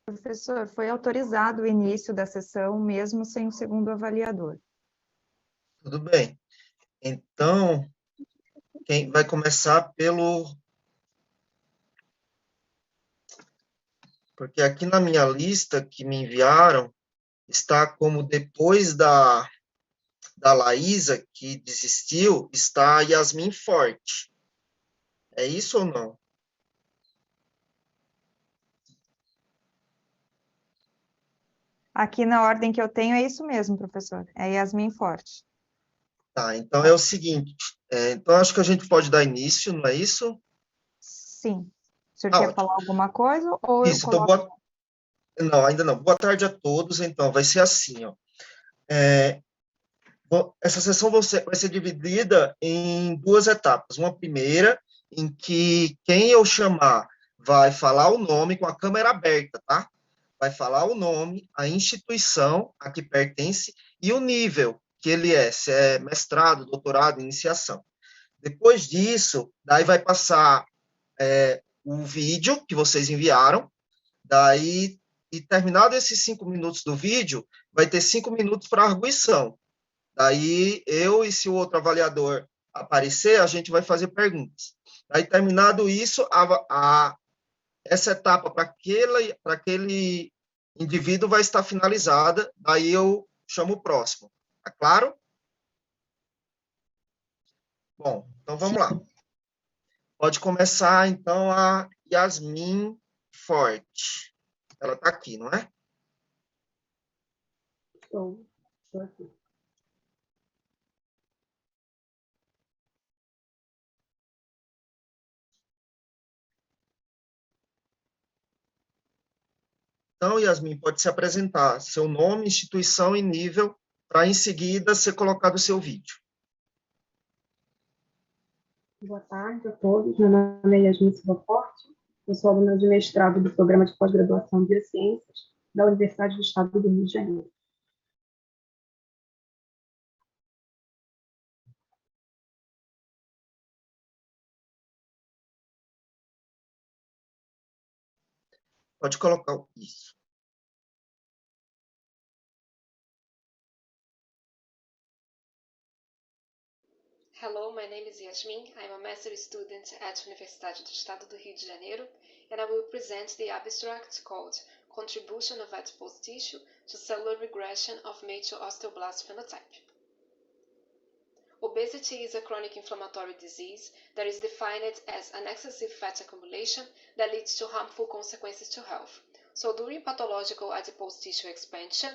Professor, foi autorizado o início da sessão, mesmo sem o segundo avaliador. Tudo bem. Então, quem vai começar pelo... Porque aqui na minha lista que me enviaram, está como depois da Laísa, que desistiu, está a Yasmin Forte. É isso ou não? Aqui na ordem que eu tenho é isso mesmo, professor. É Yasmin Forte. Tá, então é o seguinte. Então, acho que a gente pode dar início, não é isso? Sim. O senhor Ah, quer ótimo. falar alguma coisa ou eu Isso, então, coloco? Não, ainda não. Boa tarde a todos. Então, vai ser assim, ó. Essa sessão vai ser dividida em duas etapas. Uma primeira, em que quem eu chamar vai falar o nome com a câmera aberta, tá? Vai falar o nome, a instituição a que pertence e o nível que ele é, se é mestrado, doutorado, iniciação. Depois disso, daí vai passar o vídeo que vocês enviaram, daí, e terminado esses 5 minutos do vídeo, vai ter 5 minutos para arguição. Daí, eu e se o outro avaliador aparecer, a gente vai fazer perguntas. Daí, terminado isso, essa etapa para aquele indivíduo vai estar finalizada, daí eu chamo o próximo. Tá claro? Bom, então vamos lá. Pode começar, então, a Yasmin Forte. Ela está aqui, não é? Estou aqui. Então, Yasmin, pode se apresentar seu nome, instituição e nível, para em seguida ser colocado o seu vídeo. Boa tarde a todos. Meu nome é Yasmin Silva Forte. Eu sou aluna de mestrado do Programa de Pós-Graduação em Biociências da Universidade do Estado do Rio de Janeiro. Pode colocar isso. Hello, my name is Yasmin. I'm a master's student at Universidade do Estado do Rio de Janeiro, and I will present the abstract called Contribution of Adipose Tissue to Cellular Regression of Mature Osteoblast Phenotype. Obesity is a chronic inflammatory disease that is defined as an excessive fat accumulation that leads to harmful consequences to health. So during pathological adipose tissue expansion,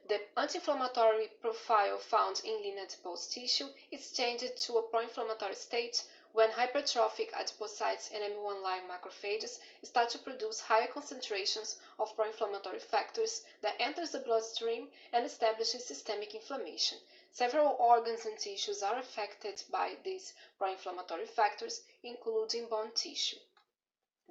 the anti-inflammatory profile found in lean adipose tissue is changed to a pro-inflammatory state when hypertrophic adipocytes and M1-like macrophages start to produce higher concentrations of pro-inflammatory factors that enters the bloodstream and establishes systemic inflammation. Several organs and tissues are affected by these pro-inflammatory factors, including bone tissue.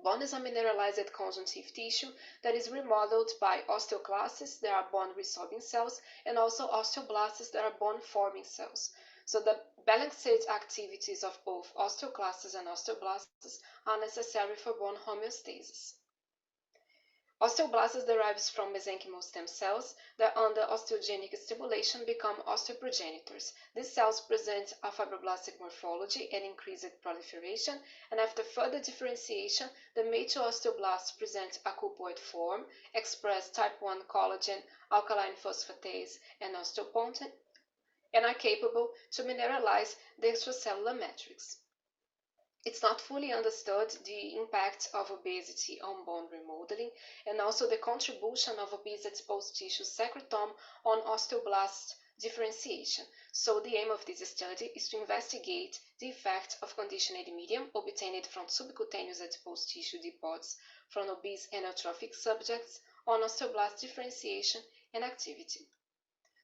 Bone is a mineralized conjunctive tissue that is remodeled by osteoclasts that are bone-resorbing cells and also osteoblasts that are bone-forming cells. So the balanced activities of both osteoclasts and osteoblasts are necessary for bone homeostasis. Osteoblasts derives from mesenchymal stem cells that under osteogenic stimulation become osteoprogenitors. These cells present a fibroblastic morphology and increased proliferation, and after further differentiation, the mature osteoblasts present a cuboid form, express type 1 collagen, alkaline phosphatase, and osteopontin, and are capable to mineralize the extracellular matrix. It's not fully understood the impact of obesity on bone remodeling and also the contribution of obese adipose tissue secretome on osteoblast differentiation. So the aim of this study is to investigate the effect of conditioned medium obtained from subcutaneous adipose tissue deposits from obese and atrophic subjects on osteoblast differentiation and activity.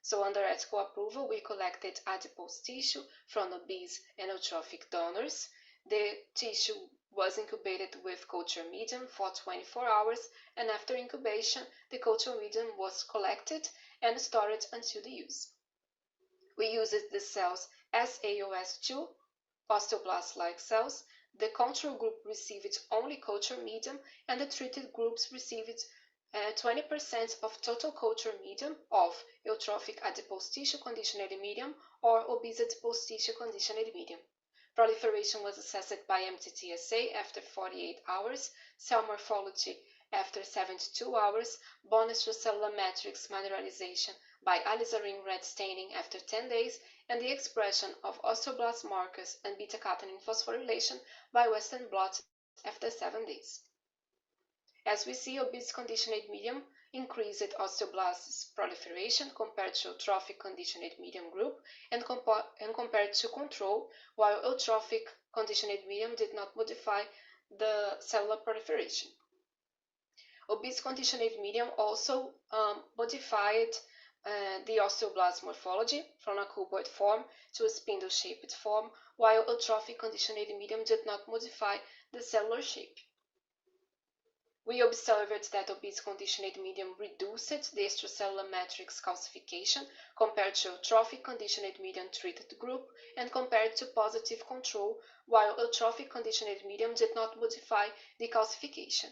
So under ethical approval, we collected adipose tissue from obese and atrophic donors. The tissue was incubated with culture medium for 24 hours, and after incubation, the culture medium was collected and stored until the use. We used the cells as AOS2, osteoblast-like cells. The control group received only culture medium, and the treated groups received 20% of total culture medium of eutrophic adipose tissue conditioned medium or obesity post-tissue conditioned medium. Proliferation was assessed by MTTSA after 48 hours, cell morphology after 72 hours, bone extracellular matrix mineralization by alizarin red staining after 10 days, and the expression of osteoblast markers and beta-catenin phosphorylation by Western blot after 7 days. As we see, obese conditioned medium increased osteoblast proliferation compared to eutrophic conditioned medium group and compared to control, while eutrophic conditioned medium did not modify the cellular proliferation. Obese conditioned medium also modified the osteoblast morphology from a cuboid form to a spindle-shaped form, while eutrophic conditioned medium did not modify the cellular shape. We observed that obese conditioned medium reduced the extracellular matrix calcification compared to eutrophic conditioned medium treated group and compared to positive control, while eutrophic conditioned medium did not modify the calcification.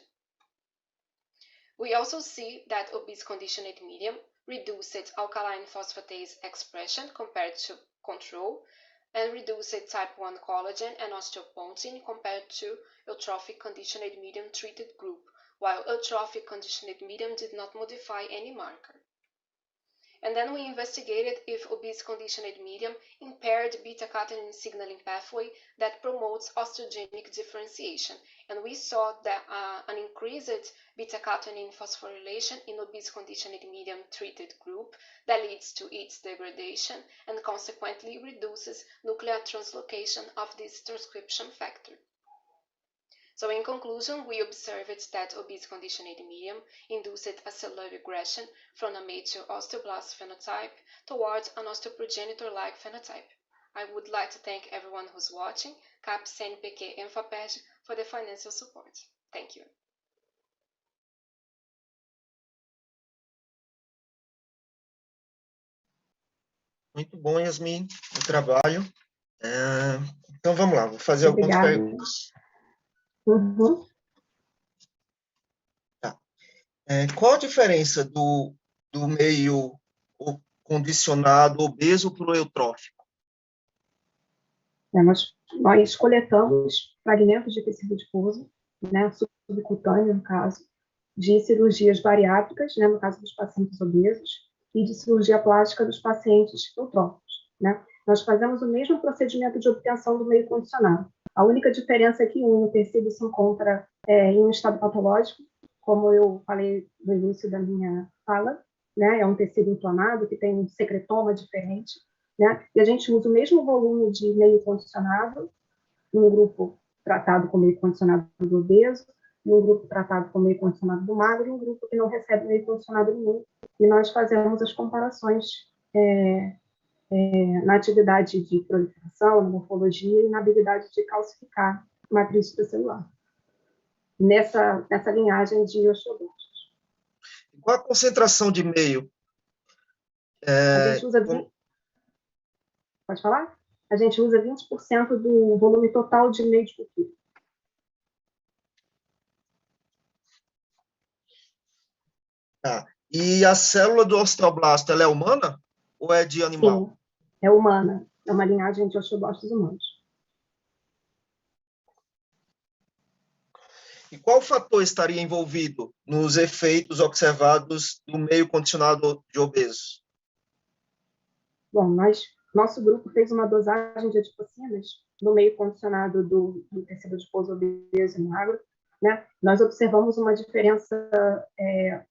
We also see that obese conditioned medium reduced alkaline phosphatase expression compared to control and reduced type 1 collagen and osteopontin compared to eutrophic conditioned medium treated group, while eutrophic conditioned medium did not modify any marker. And then we investigated if obese conditioned medium impaired beta-catenin signaling pathway that promotes osteogenic differentiation, and we saw that an increased beta-catenin phosphorylation in obese conditioned medium treated group that leads to its degradation and consequently reduces nuclear translocation of this transcription factor. So in conclusion, we observed that obese conditioned medium induced a cellular regression from a mature osteoblast phenotype towards an osteoprogenitor-like phenotype. I would like to thank everyone who's watching, CAPES, CNPq, and FAPESG for the financial support. Thank you. Muito bom, Yasmin, o trabalho. Então, vamos lá, vou fazer algumas perguntas. Uhum. Tá. Qual a diferença do meio condicionado obeso para o eutrófico? Nós coletamos fragmentos de tecido adiposo, né, subcutâneo, no caso, de cirurgias bariátricas, né, no caso dos pacientes obesos, e de cirurgia plástica dos pacientes eutróficos, né? Nós fazemos o mesmo procedimento de obtenção do meio condicionado. A única diferença é que o tecido se encontra em um estado patológico, como eu falei no início da minha fala, né? É um tecido inflamado que tem um secretoma diferente, né? E a gente usa o mesmo volume de meio condicionado num grupo tratado com meio condicionado do obeso, num grupo tratado com meio condicionado do magro e um grupo que não recebe meio condicionado nenhum. E nós fazemos as comparações na atividade de proliferação, na morfologia e na habilidade de calcificar matriz extracelular, nessa linhagem de osteoblastos. Qual a concentração de meio? A gente usa Pode falar? A gente usa 20% do volume total de meio de cultura. Tá. E a célula do osteoblasto, ela é humana ou é de animal? Sim, é humana. É uma linhagem de osteoblastos humanos. E qual fator estaria envolvido nos efeitos observados do meio condicionado de obesos? Bom, nosso grupo fez uma dosagem de adipocinas no meio condicionado do tecido adiposo obeso e magro, né? Nós observamos uma diferença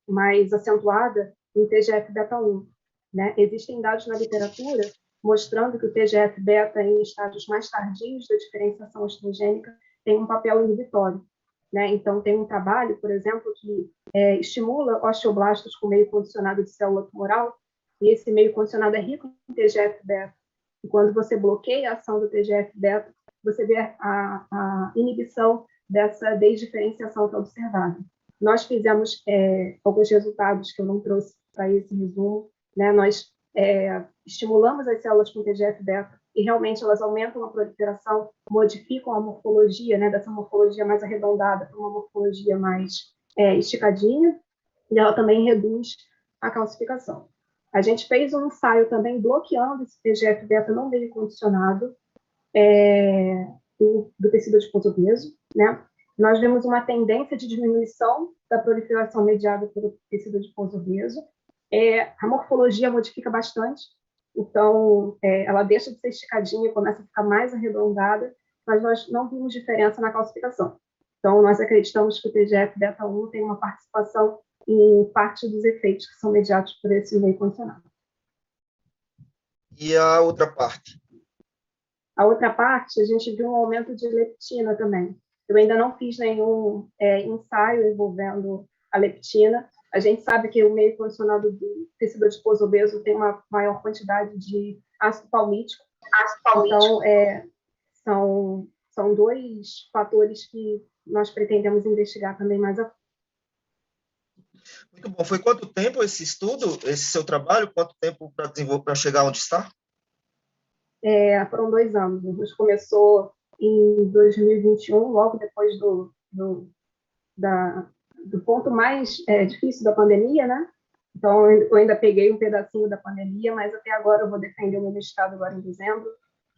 mais acentuada em TGF-beta1, né? Existem dados na literatura mostrando que o TGF-beta em estágios mais tardios da diferenciação estrogênica tem um papel inibitório, né? Então, tem um trabalho, por exemplo, que estimula osteoblastos com meio condicionado de célula tumoral, e esse meio condicionado é rico em TGF-beta. E quando você bloqueia a ação do TGF-beta, você vê a inibição dessa desdiferenciação que é observada. Nós fizemos alguns resultados que eu não trouxe para esse resumo, né? Nós estimulamos as células com TGF-beta e realmente elas aumentam a proliferação, modificam a morfologia, né, dessa morfologia mais arredondada para uma morfologia mais esticadinha, e ela também reduz a calcificação. A gente fez um ensaio também bloqueando esse TGF-beta no meio condicionado do tecido adiposo obeso, né? Nós vemos uma tendência de diminuição da proliferação mediada pelo tecido adiposo obeso. A morfologia modifica bastante, então ela deixa de ser esticadinha, começa a ficar mais arredondada, mas nós não vimos diferença na calcificação. Então, nós acreditamos que o TGF-beta1 tem uma participação em parte dos efeitos que são mediados por esse meio condicionado. E a outra parte? A outra parte, a gente viu um aumento de leptina também. Eu ainda não fiz nenhum ensaio envolvendo a leptina. A gente sabe que o meio condicionado do tecido adiposo obeso tem uma maior quantidade de ácido palmítico. Então, são dois fatores que nós pretendemos investigar também mais a fundo. Muito bom. Foi quanto tempo esse estudo, esse seu trabalho? Quanto tempo para desenvolver, para chegar onde está? Foram 2 anos. A gente começou em 2021, logo depois do ponto mais difícil da pandemia, né? Então, eu ainda peguei um pedacinho da pandemia, mas até agora eu vou defender o meu mestrado agora em dezembro.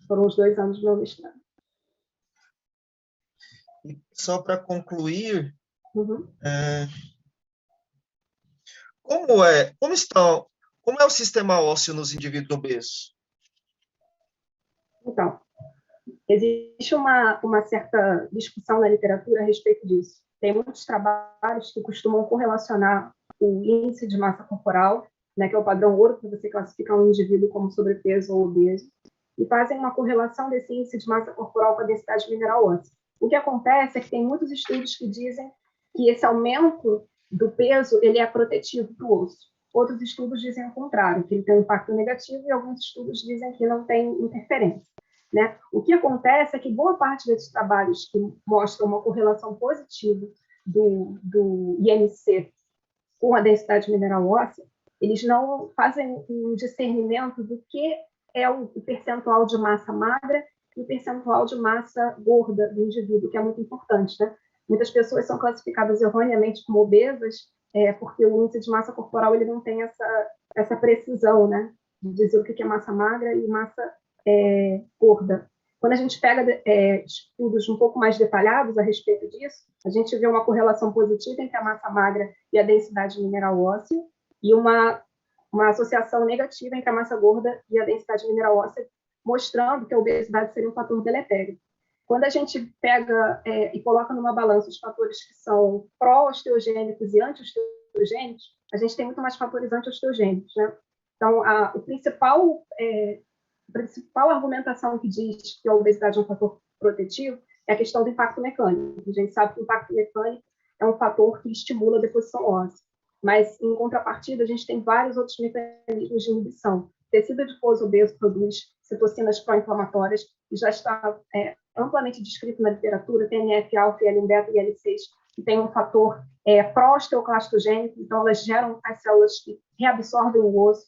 Foram os 2 anos do meu mestrado. E só para concluir, como é o sistema ósseo nos indivíduos obesos? Então, existe uma certa discussão na literatura a respeito disso. Tem muitos trabalhos que costumam correlacionar o índice de massa corporal, né, que é o padrão ouro para você classificar um indivíduo como sobrepeso ou obeso, e fazem uma correlação desse índice de massa corporal com a densidade mineral óssea. O que acontece é que tem muitos estudos que dizem que esse aumento do peso ele é protetivo para o osso. Outros estudos dizem o contrário, que ele tem um impacto negativo, e alguns estudos dizem que não tem interferência. Né? O que acontece é que boa parte desses trabalhos que mostram uma correlação positiva do IMC com a densidade mineral óssea, eles não fazem um discernimento do que é o percentual de massa magra e o percentual de massa gorda do indivíduo, que é muito importante. Né? Muitas pessoas são classificadas erroneamente como obesas porque o índice de massa corporal ele não tem essa precisão, né? De dizer o que é massa magra e massa gorda. Quando a gente pega estudos um pouco mais detalhados a respeito disso, a gente vê uma correlação positiva entre a massa magra e a densidade mineral óssea e uma associação negativa entre a massa gorda e a densidade mineral óssea, mostrando que a obesidade seria um fator deletério. Quando a gente pega e coloca numa balança os fatores que são pró-osteogênicos e anti-osteogênicos, a gente tem muito mais fatores anti-osteogênicos, né? Então, a principal argumentação que diz que a obesidade é um fator protetivo é a questão do impacto mecânico. A gente sabe que o impacto mecânico é um fator que estimula a deposição óssea. Mas, em contrapartida, a gente tem vários outros mecanismos de inibição. O tecido adiposo obeso produz citocinas pró-inflamatórias, e já está amplamente descrito na literatura, TNF-alfa, IL-1-beta e IL-6, que tem um fator pró-osteoclastogênico, então elas geram as células que reabsorvem o osso,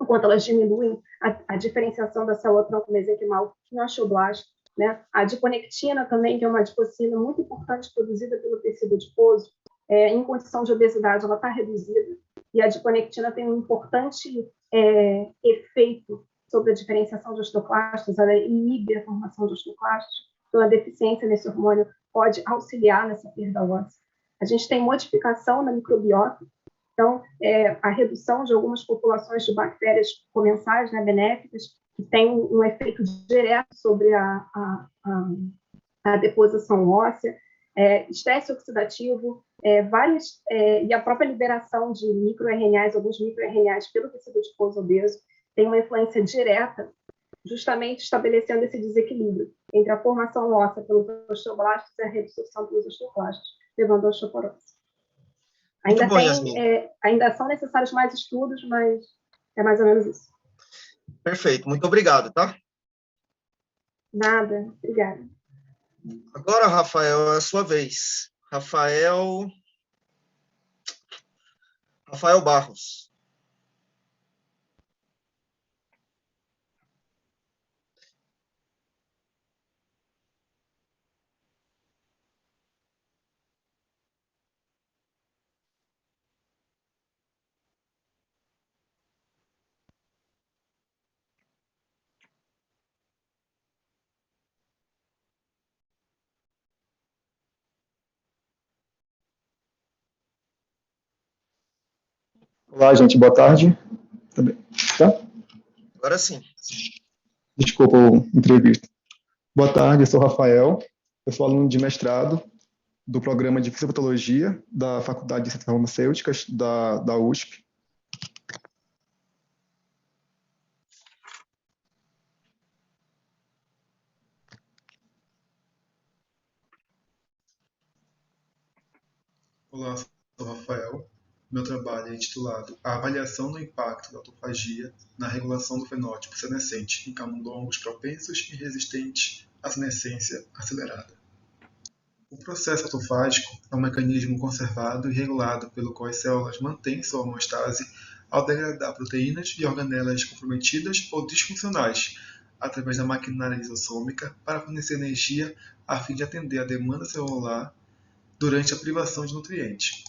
enquanto elas diminuem a diferenciação da célula tronco-mesenquimal em osteoblasto. Né? A adiponectina também, que é uma adipocina muito importante produzida pelo tecido adiposo, em condição de obesidade, ela está reduzida, e a adiponectina tem um importante efeito sobre a diferenciação de osteoclastos, ela inibe a formação de osteoclastos, então a deficiência nesse hormônio pode auxiliar nessa perda óssea. A gente tem modificação na microbiota, então, a redução de algumas populações de bactérias comensais, né, benéficas, que tem um efeito direto sobre a deposição óssea, estresse oxidativo, e a própria liberação de microRNAs, alguns microRNAs pelo tecido adiposo obeso, tem uma influência direta, justamente estabelecendo esse desequilíbrio entre a formação óssea pelos osteoblastos e a reabsorção pelos osteoclastos, levando à osteoporose. Ainda são necessários mais estudos, mas é mais ou menos isso. Perfeito, muito obrigado, tá? Nada, obrigada. Agora, Rafael, é a sua vez. Rafael Barros. Olá, gente, boa tarde. Tá? Agora sim. Desculpa o entrevista. Boa tarde, eu sou o Rafael, eu sou aluno de mestrado do programa de Fisiopatologia da Faculdade de Ciências Farmacêuticas da USP. Olá, sou o Rafael. Meu trabalho é intitulado A Avaliação do Impacto da Autofagia na Regulação do Fenótipo Senescente em camundongos propensos e resistentes à senescência acelerada. O processo autofágico é um mecanismo conservado e regulado pelo qual as células mantêm sua homeostase ao degradar proteínas e organelas comprometidas ou disfuncionais através da maquinária lisossômica para fornecer energia a fim de atender à demanda celular durante a privação de nutrientes.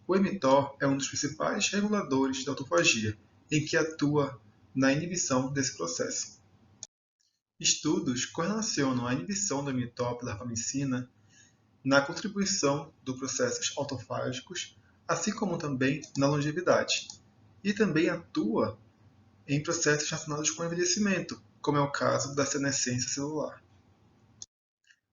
O mTOR é um dos principais reguladores da autofagia, em que atua na inibição desse processo. Estudos correlacionam a inibição do mTOR pela rapamicina na contribuição dos processos autofágicos, assim como também na longevidade, e também atua em processos relacionados com o envelhecimento, como é o caso da senescência celular.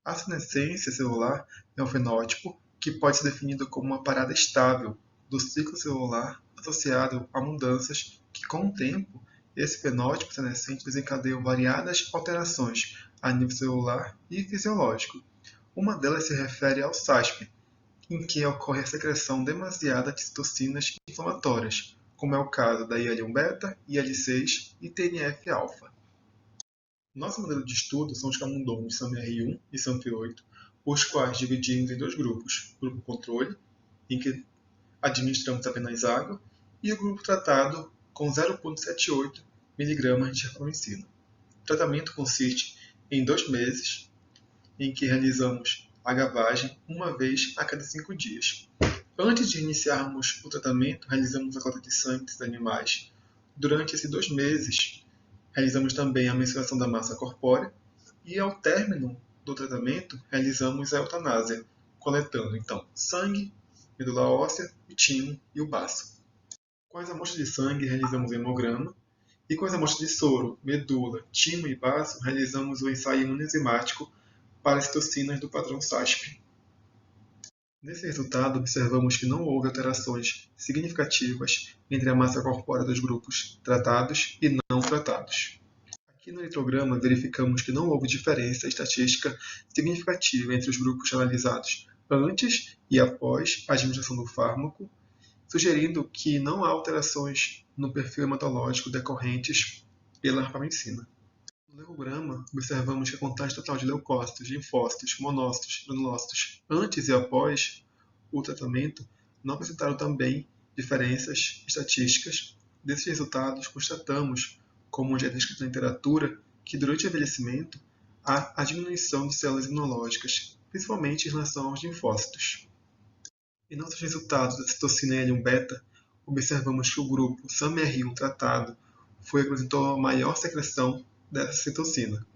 A senescência celular é um fenótipo que pode ser definido como uma parada estável do ciclo celular associado a mudanças que, com o tempo, esse fenótipo senescente desencadeia variadas alterações a nível celular e fisiológico. Uma delas se refere ao SASP, em que ocorre a secreção demasiada de citocinas inflamatórias, como é o caso da IL-1-beta, IL-6 e TNF-alfa. Nosso modelo de estudo são os camundongos SAMR1 e SAMP8, os quais dividimos em dois grupos: grupo controle, em que administramos apenas água, e o grupo tratado com 0,78 mg de rapamicina. O tratamento consiste em 2 meses, em que realizamos a gavagem uma vez a cada 5 dias. Antes de iniciarmos o tratamento, realizamos a coleta de sangue dos animais. Durante esses 2 meses, realizamos também a mensuração da massa corpórea e, ao término do tratamento, realizamos a eutanásia, coletando então sangue, medula óssea, o timo e o baço. Com as amostras de sangue, realizamos o hemograma e com as amostras de soro, medula, timo e baço, realizamos o ensaio imunoenzimático para as citocinas do padrão SASP. Nesse resultado, observamos que não houve alterações significativas entre a massa corpórea dos grupos tratados e não tratados. Aqui no eletrograma, verificamos que não houve diferença estatística significativa entre os grupos analisados antes e após a administração do fármaco, sugerindo que não há alterações no perfil hematológico decorrentes pela rapamicina. No leucograma, observamos que a contagem total de leucócitos, linfócitos, monócitos, granulócitos antes e após o tratamento não apresentaram também diferenças estatísticas. Desses resultados, constatamos, como já é descrito na literatura, que durante o envelhecimento há a diminuição de células imunológicas, principalmente em relação aos linfócitos. Em nossos resultados da citocina L1-beta, observamos que o grupo SAMR1 tratado apresentou a maior secreção dessa citocina,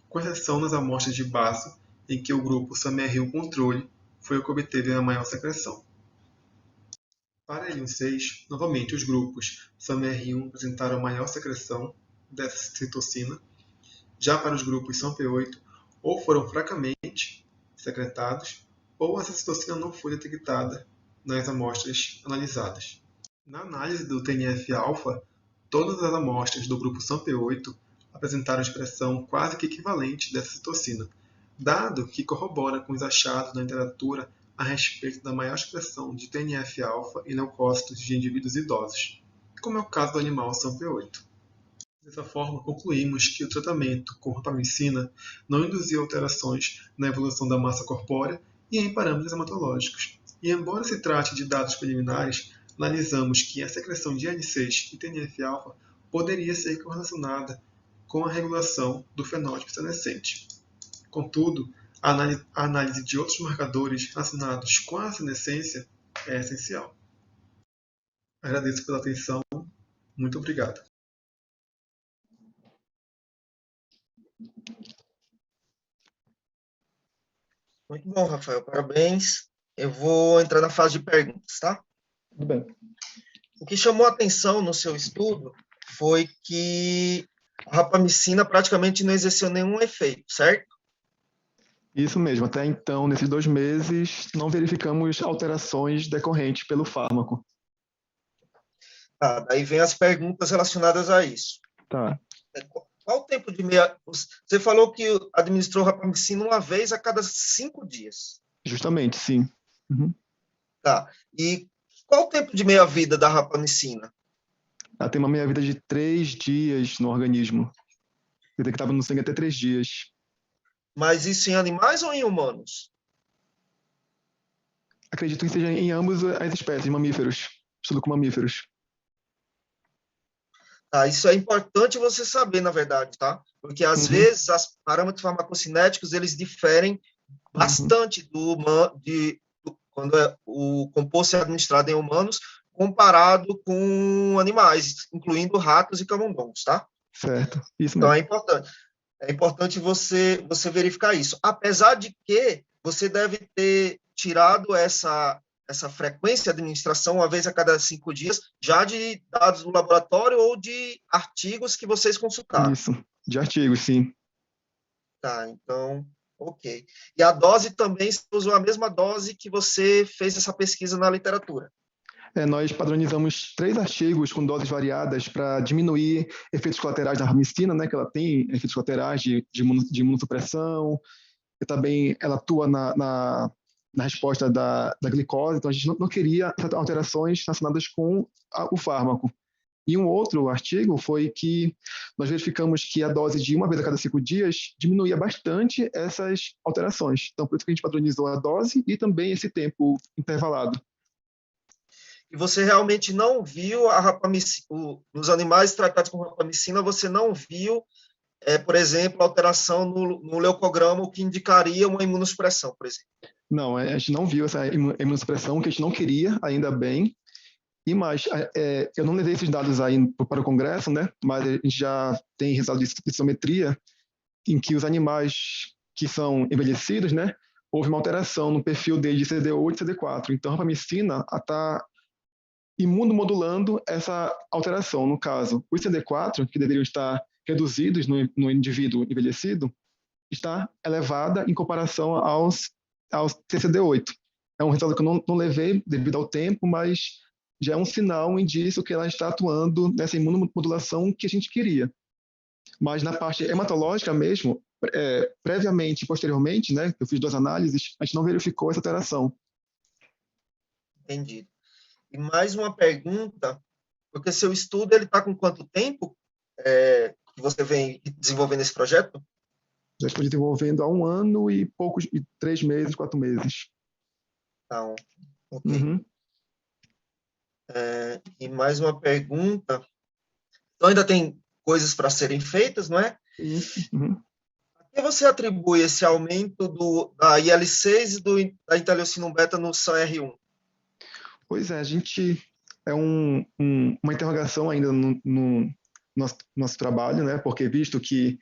com exceção nas amostras de baço, em que o grupo SAMR1 controle foi o que obteve a maior secreção. Para L1-6, novamente os grupos SAMR1 apresentaram a maior secreção dessa citocina. Já para os grupos SAMP8, ou foram fracamente secretados, ou essa citocina não foi detectada nas amostras analisadas. Na análise do TNF-alfa, todas as amostras do grupo SAMP8 apresentaram expressão quase que equivalente dessa citocina, dado que corrobora com os achados na literatura a respeito da maior expressão de TNF-alfa em leucócitos de indivíduos idosos, como é o caso do animal SAMP8. Dessa forma, concluímos que o tratamento com rapamicina não induziu alterações na evolução da massa corpórea e em parâmetros hematológicos. E embora se trate de dados preliminares, analisamos que a secreção de IL-6 e TNF-alfa poderia ser correlacionada com a regulação do fenótipo senescente. Contudo, a análise de outros marcadores relacionados com a senescência é essencial. Agradeço pela atenção. Muito obrigado. Muito bom, Rafael. Parabéns. Eu vou entrar na fase de perguntas, tá? Tudo bem. O que chamou a atenção no seu estudo foi que a rapamicina praticamente não exerceu nenhum efeito, certo? Isso mesmo, até então, nesses 2 meses, não verificamos alterações decorrentes pelo fármaco. Tá, daí vem as perguntas relacionadas a isso. Tá. Qual o tempo de meia... Você falou que administrou rapamicina uma vez a cada 5 dias. Justamente, sim. Uhum. Tá. E qual o tempo de meia-vida da rapamicina? Ela tem uma meia-vida de 3 dias no organismo. Detectável no sangue até 3 dias. Mas isso em animais ou em humanos? Acredito que seja em ambas as espécies, mamíferos. Estudo com mamíferos. Tá, isso é importante você saber, na verdade, tá? Porque às vezes os parâmetros farmacocinéticos eles diferem bastante quando o composto é administrado em humanos comparado com animais, incluindo ratos e camundongos, tá? Certo, isso Então mesmo. é importante. É importante você verificar isso. Apesar de que você deve ter tirado essa frequência de administração uma vez a cada 5 dias, já de dados do laboratório ou de artigos que vocês consultaram. Isso, de artigos, sim. Tá, então, ok. E a dose também, você usou a mesma dose que você fez essa pesquisa na literatura? Nós padronizamos 3 artigos com doses variadas para diminuir efeitos colaterais da rapamicina, né, que ela tem efeitos colaterais de imunossupressão, e também ela atua na resposta da glicose, então a gente não queria alterações relacionadas com o fármaco. E um outro artigo foi que nós verificamos que a dose de uma vez a cada 5 dias diminuía bastante essas alterações. Então, por isso que a gente padronizou a dose e também esse tempo intervalado. E você realmente não viu a rapamicina, nos animais tratados com rapamicina, você não viu, por exemplo, alteração no leucograma, o que indicaria uma imunossupressão, por exemplo? Não, a gente não viu essa imunossupressão, que a gente não queria, ainda bem. E mais, eu não levei esses dados aí para o Congresso, né? Mas a gente já tem resultado de citometria em que os animais que são envelhecidos, né? Houve uma alteração no perfil deles de CD8 e CD4. Então, a rapamicina está imunomodulando essa alteração. No caso, os CD4, que deveriam estar reduzidos no indivíduo envelhecido, está elevada em comparação aos TCD8. É um resultado que eu não levei devido ao tempo, mas já é um sinal, um indício que ela está atuando nessa imunomodulação que a gente queria. Mas na parte hematológica mesmo, previamente e posteriormente, né, eu fiz 2 análises, a gente não verificou essa alteração. Entendido. E mais uma pergunta, porque seu estudo ele está com quanto tempo que você vem desenvolvendo esse projeto? Já estou desenvolvendo há 1 ano e 3 meses, 4 meses. Então, ok. E mais uma pergunta. Então, ainda tem coisas para serem feitas, não é? Isso. A que você atribui esse aumento da IL-6 e da interleucina beta no SAR1? Pois é, a gente é uma interrogação ainda no nosso trabalho, né? Porque visto que,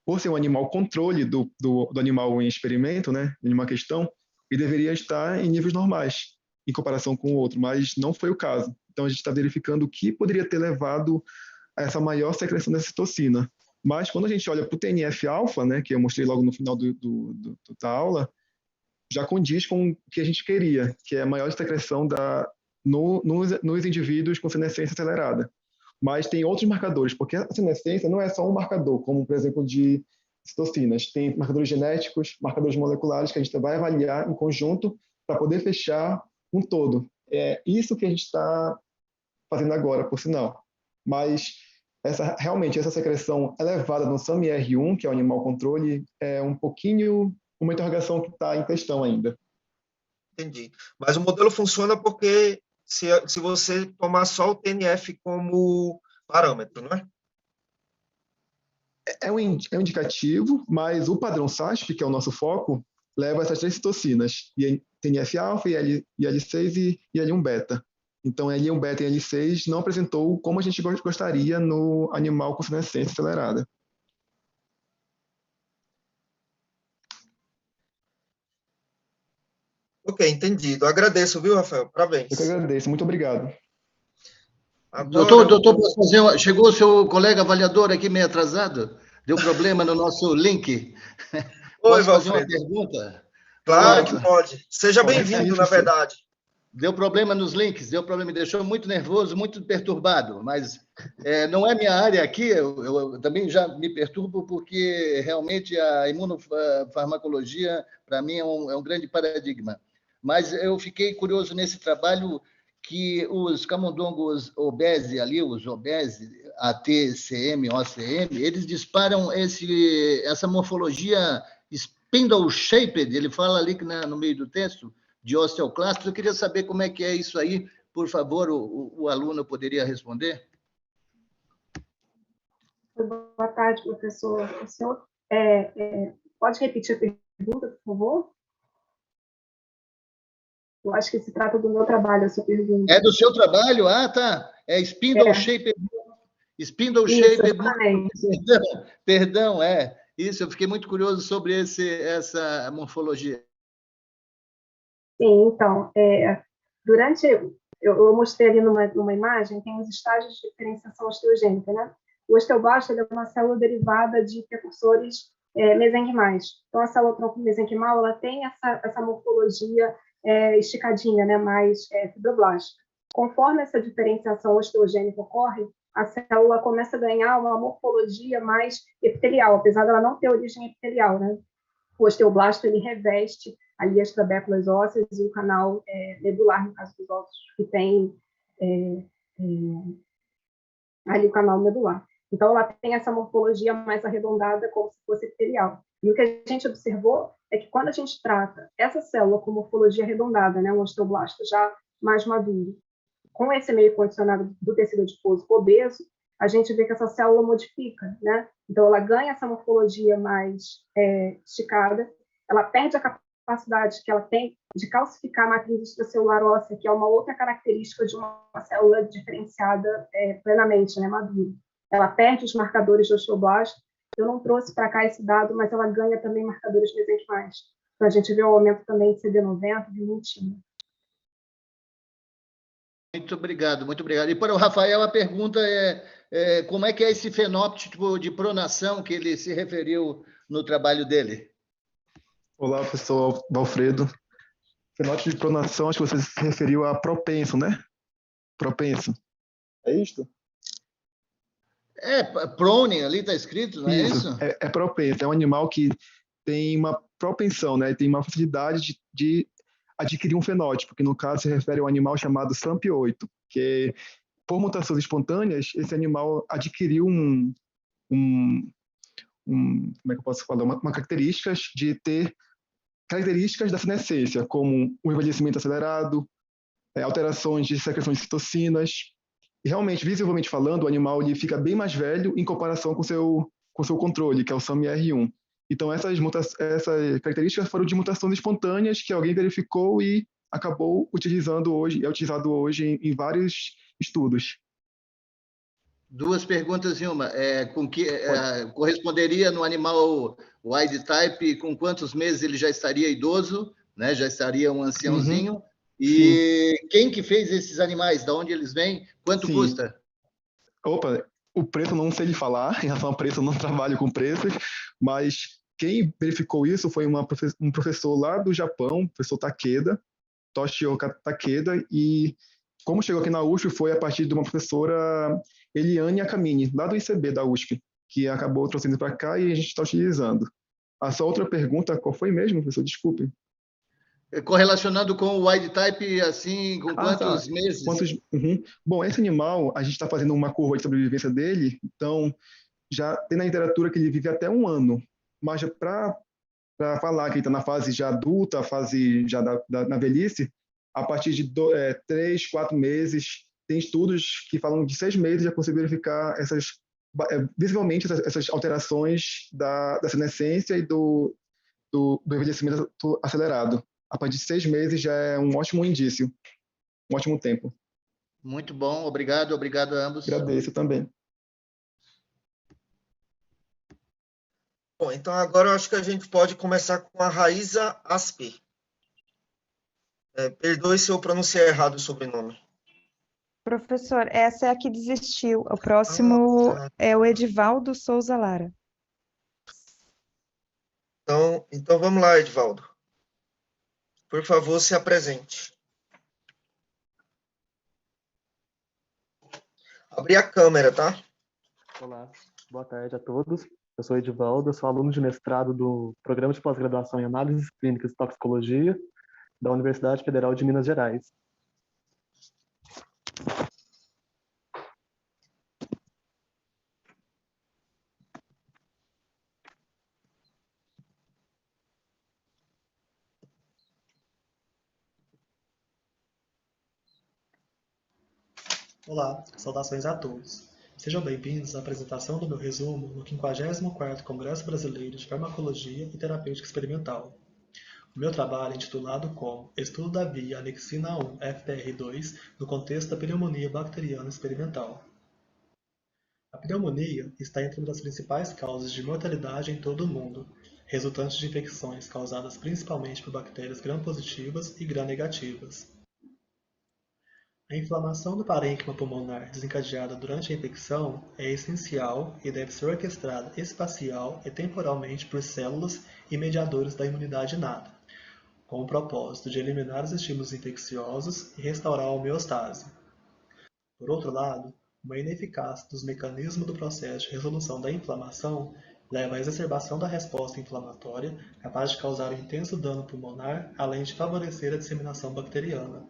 por ser um animal controle do animal em experimento, né? Uma questão, ele deveria estar em níveis normais em comparação com o outro, mas não foi o caso. Então a gente está verificando o que poderia ter levado a essa maior secreção dessa citocina. Mas quando a gente olha para o TNF-alfa, né, que eu mostrei logo no final da aula, já condiz com o que a gente queria, que é a maior secreção nos indivíduos com senescência acelerada. Mas tem outros marcadores, porque a senescência não é só um marcador, como, por exemplo, de citocinas. Tem marcadores genéticos, marcadores moleculares que a gente vai avaliar em conjunto para poder fechar um todo. É isso que a gente está fazendo agora, por sinal. Mas realmente essa secreção elevada no SAMIR1, que é o animal controle, é um pouquinho uma interrogação que está em questão ainda. Entendi. Mas o modelo funciona porque se você tomar só o TNF como parâmetro, não é? É um indicativo, mas o padrão SASP, que é o nosso foco, leva essas 3 citocinas, TNF-alfa, IL-6 e IL-1-beta. Então, IL-1-beta e IL-6 não apresentou como a gente gostaria no animal com senescência acelerada. Ok, entendido. Agradeço, viu, Rafael? Parabéns. Eu que agradeço. Muito obrigado. Agora, Doutor, posso fazer chegou o seu colega avaliador aqui meio atrasado? Deu problema no nosso link? oi, Posso fazer uma Valfredo. pergunta? Claro que Pronto. pode. Seja Pode bem-vindo, sim, na professor. verdade. Deu problema nos links, deu problema, me deixou muito nervoso, muito perturbado, mas não é minha área aqui, eu também já me perturbo porque realmente a imunofarmacologia, para mim, é um grande paradigma. Mas eu fiquei curioso nesse trabalho que os camundongos obese ali, os obese, ATCM, OCM, eles disparam essa morfologia spindle-shaped, ele fala ali no meio do texto, de osteoclastos. Eu queria saber como é que é isso aí. Por favor, o aluno poderia responder? Boa tarde, professor. O senhor pode repetir a pergunta, por favor? Eu acho que se trata do meu trabalho, a sua pergunta. É do seu trabalho? Ah, tá. É spindle shaped. Spindle shaped. Perdão, é. Isso, eu fiquei muito curioso sobre essa morfologia. Sim, então, eu mostrei ali numa imagem, tem os estágios de diferenciação osteogênica, né? O osteoblasto é uma célula derivada de precursores mesenquimais. Então, a célula tronco mesenquimal, ela tem essa morfologia esticadinha, né? Mais fibroblástica. Conforme essa diferenciação osteogênica ocorre, a célula começa a ganhar uma morfologia mais epitelial, apesar dela não ter origem epitelial, né? O osteoblasto, ele reveste ali as trabéculas ósseas e o canal medular, no caso dos ossos, que tem ali o canal medular. Então, ela tem essa morfologia mais arredondada, como se fosse epitelial. E o que a gente observou é que quando a gente trata essa célula com morfologia arredondada, né, um osteoblasto já mais maduro, com esse meio condicionado do tecido adiposo obeso, a gente vê que essa célula modifica, né? Então, ela ganha essa morfologia mais esticada, ela perde a capacidade que ela tem de calcificar a matriz extracelular óssea, que é uma outra característica de uma célula diferenciada plenamente, né, madura. Ela perde os marcadores de osteoblasto. Eu não trouxe para cá esse dado, mas ela ganha também marcadores mesenquimais. Então, a gente vê o aumento também de CD90 e de Muito obrigado, muito obrigado. E para o Rafael, a pergunta é como é que é esse fenótipo de pronação que ele se referiu no trabalho dele? Olá, professor Valfredo. Fenótipo de pronação, acho que você se referiu a propenso, né? Propenso. É isto? Prone, ali está escrito, não é isso? É propenso. É um animal que tem uma propensão, né? Tem uma facilidade de adquirir um fenótipo, que no caso se refere a um animal chamado SAMP8, que por mutações espontâneas, esse animal adquiriu como é que eu posso falar? Uma características de ter características da senescência, como o envelhecimento acelerado, alterações de secreção de citocinas. E realmente, visivelmente falando, o animal ele fica bem mais velho em comparação com o seu controle, que é o SAMR1. Então, essas características foram de mutações espontâneas que alguém verificou e acabou utilizando hoje, é utilizado hoje em vários estudos. Duas perguntas em uma. Corresponderia no animal wild type, com quantos meses ele já estaria idoso, né? Já estaria um anciãozinho? Uhum. E sim. Quem que fez esses animais? De onde eles vêm? Quanto custa? Opa, o preço não sei lhe falar, em relação ao preço eu não trabalho com preços, mas quem verificou isso foi um professor lá do Japão, o professor Takeda, Toshio Takeda, e como chegou aqui na USP foi a partir de uma professora Eliane Akamine, lá do ICB da USP, que acabou trouxendo para cá e a gente está utilizando. A sua outra pergunta, qual foi mesmo, professor? Desculpe. Correlacionando com o wild type, assim, com quantos meses? Uhum. Bom, esse animal, a gente está fazendo uma curva de sobrevivência dele, então já tem na literatura que ele vive até 1 ano, mas para falar que ele está na fase já adulta, a fase já na velhice, a partir de 3, 4 meses, tem estudos que falam de 6 meses já conseguiram verificar visivelmente essas alterações da senescência e do envelhecimento acelerado. A partir de 6 meses já é um ótimo indício, um ótimo tempo. Muito bom, obrigado a ambos. Agradeço também. Bom, então agora eu acho que a gente pode começar com a Raíza Asper. Perdoe se eu pronunciar errado o sobrenome. Professor, essa é a que desistiu. O próximo tá. é o Edivaldo Souza Lara. Então vamos lá, Edivaldo. Por favor, se apresente. Abrir a câmera, tá? Olá, boa tarde a todos. Eu sou Edivaldo, eu sou aluno de mestrado do Programa de Pós-Graduação em Análises Clínicas e Toxicologia da Universidade Federal de Minas Gerais. Olá, saudações a todos. Sejam bem-vindos à apresentação do meu resumo no 54º Congresso Brasileiro de Farmacologia e Terapêutica Experimental. O meu trabalho é intitulado como Estudo da via anexina 1 FPR2 no contexto da pneumonia bacteriana experimental. A pneumonia está entre uma das principais causas de mortalidade em todo o mundo, resultante de infecções causadas principalmente por bactérias gram-positivas e gram-negativas. A inflamação do parênquima pulmonar desencadeada durante a infecção é essencial e deve ser orquestrada espacial e temporalmente por células e mediadores da imunidade inata, com o propósito de eliminar os estímulos infecciosos e restaurar a homeostase. Por outro lado, uma ineficácia dos mecanismos do processo de resolução da inflamação leva à exacerbação da resposta inflamatória, capaz de causar um intenso dano pulmonar, além de favorecer a disseminação bacteriana.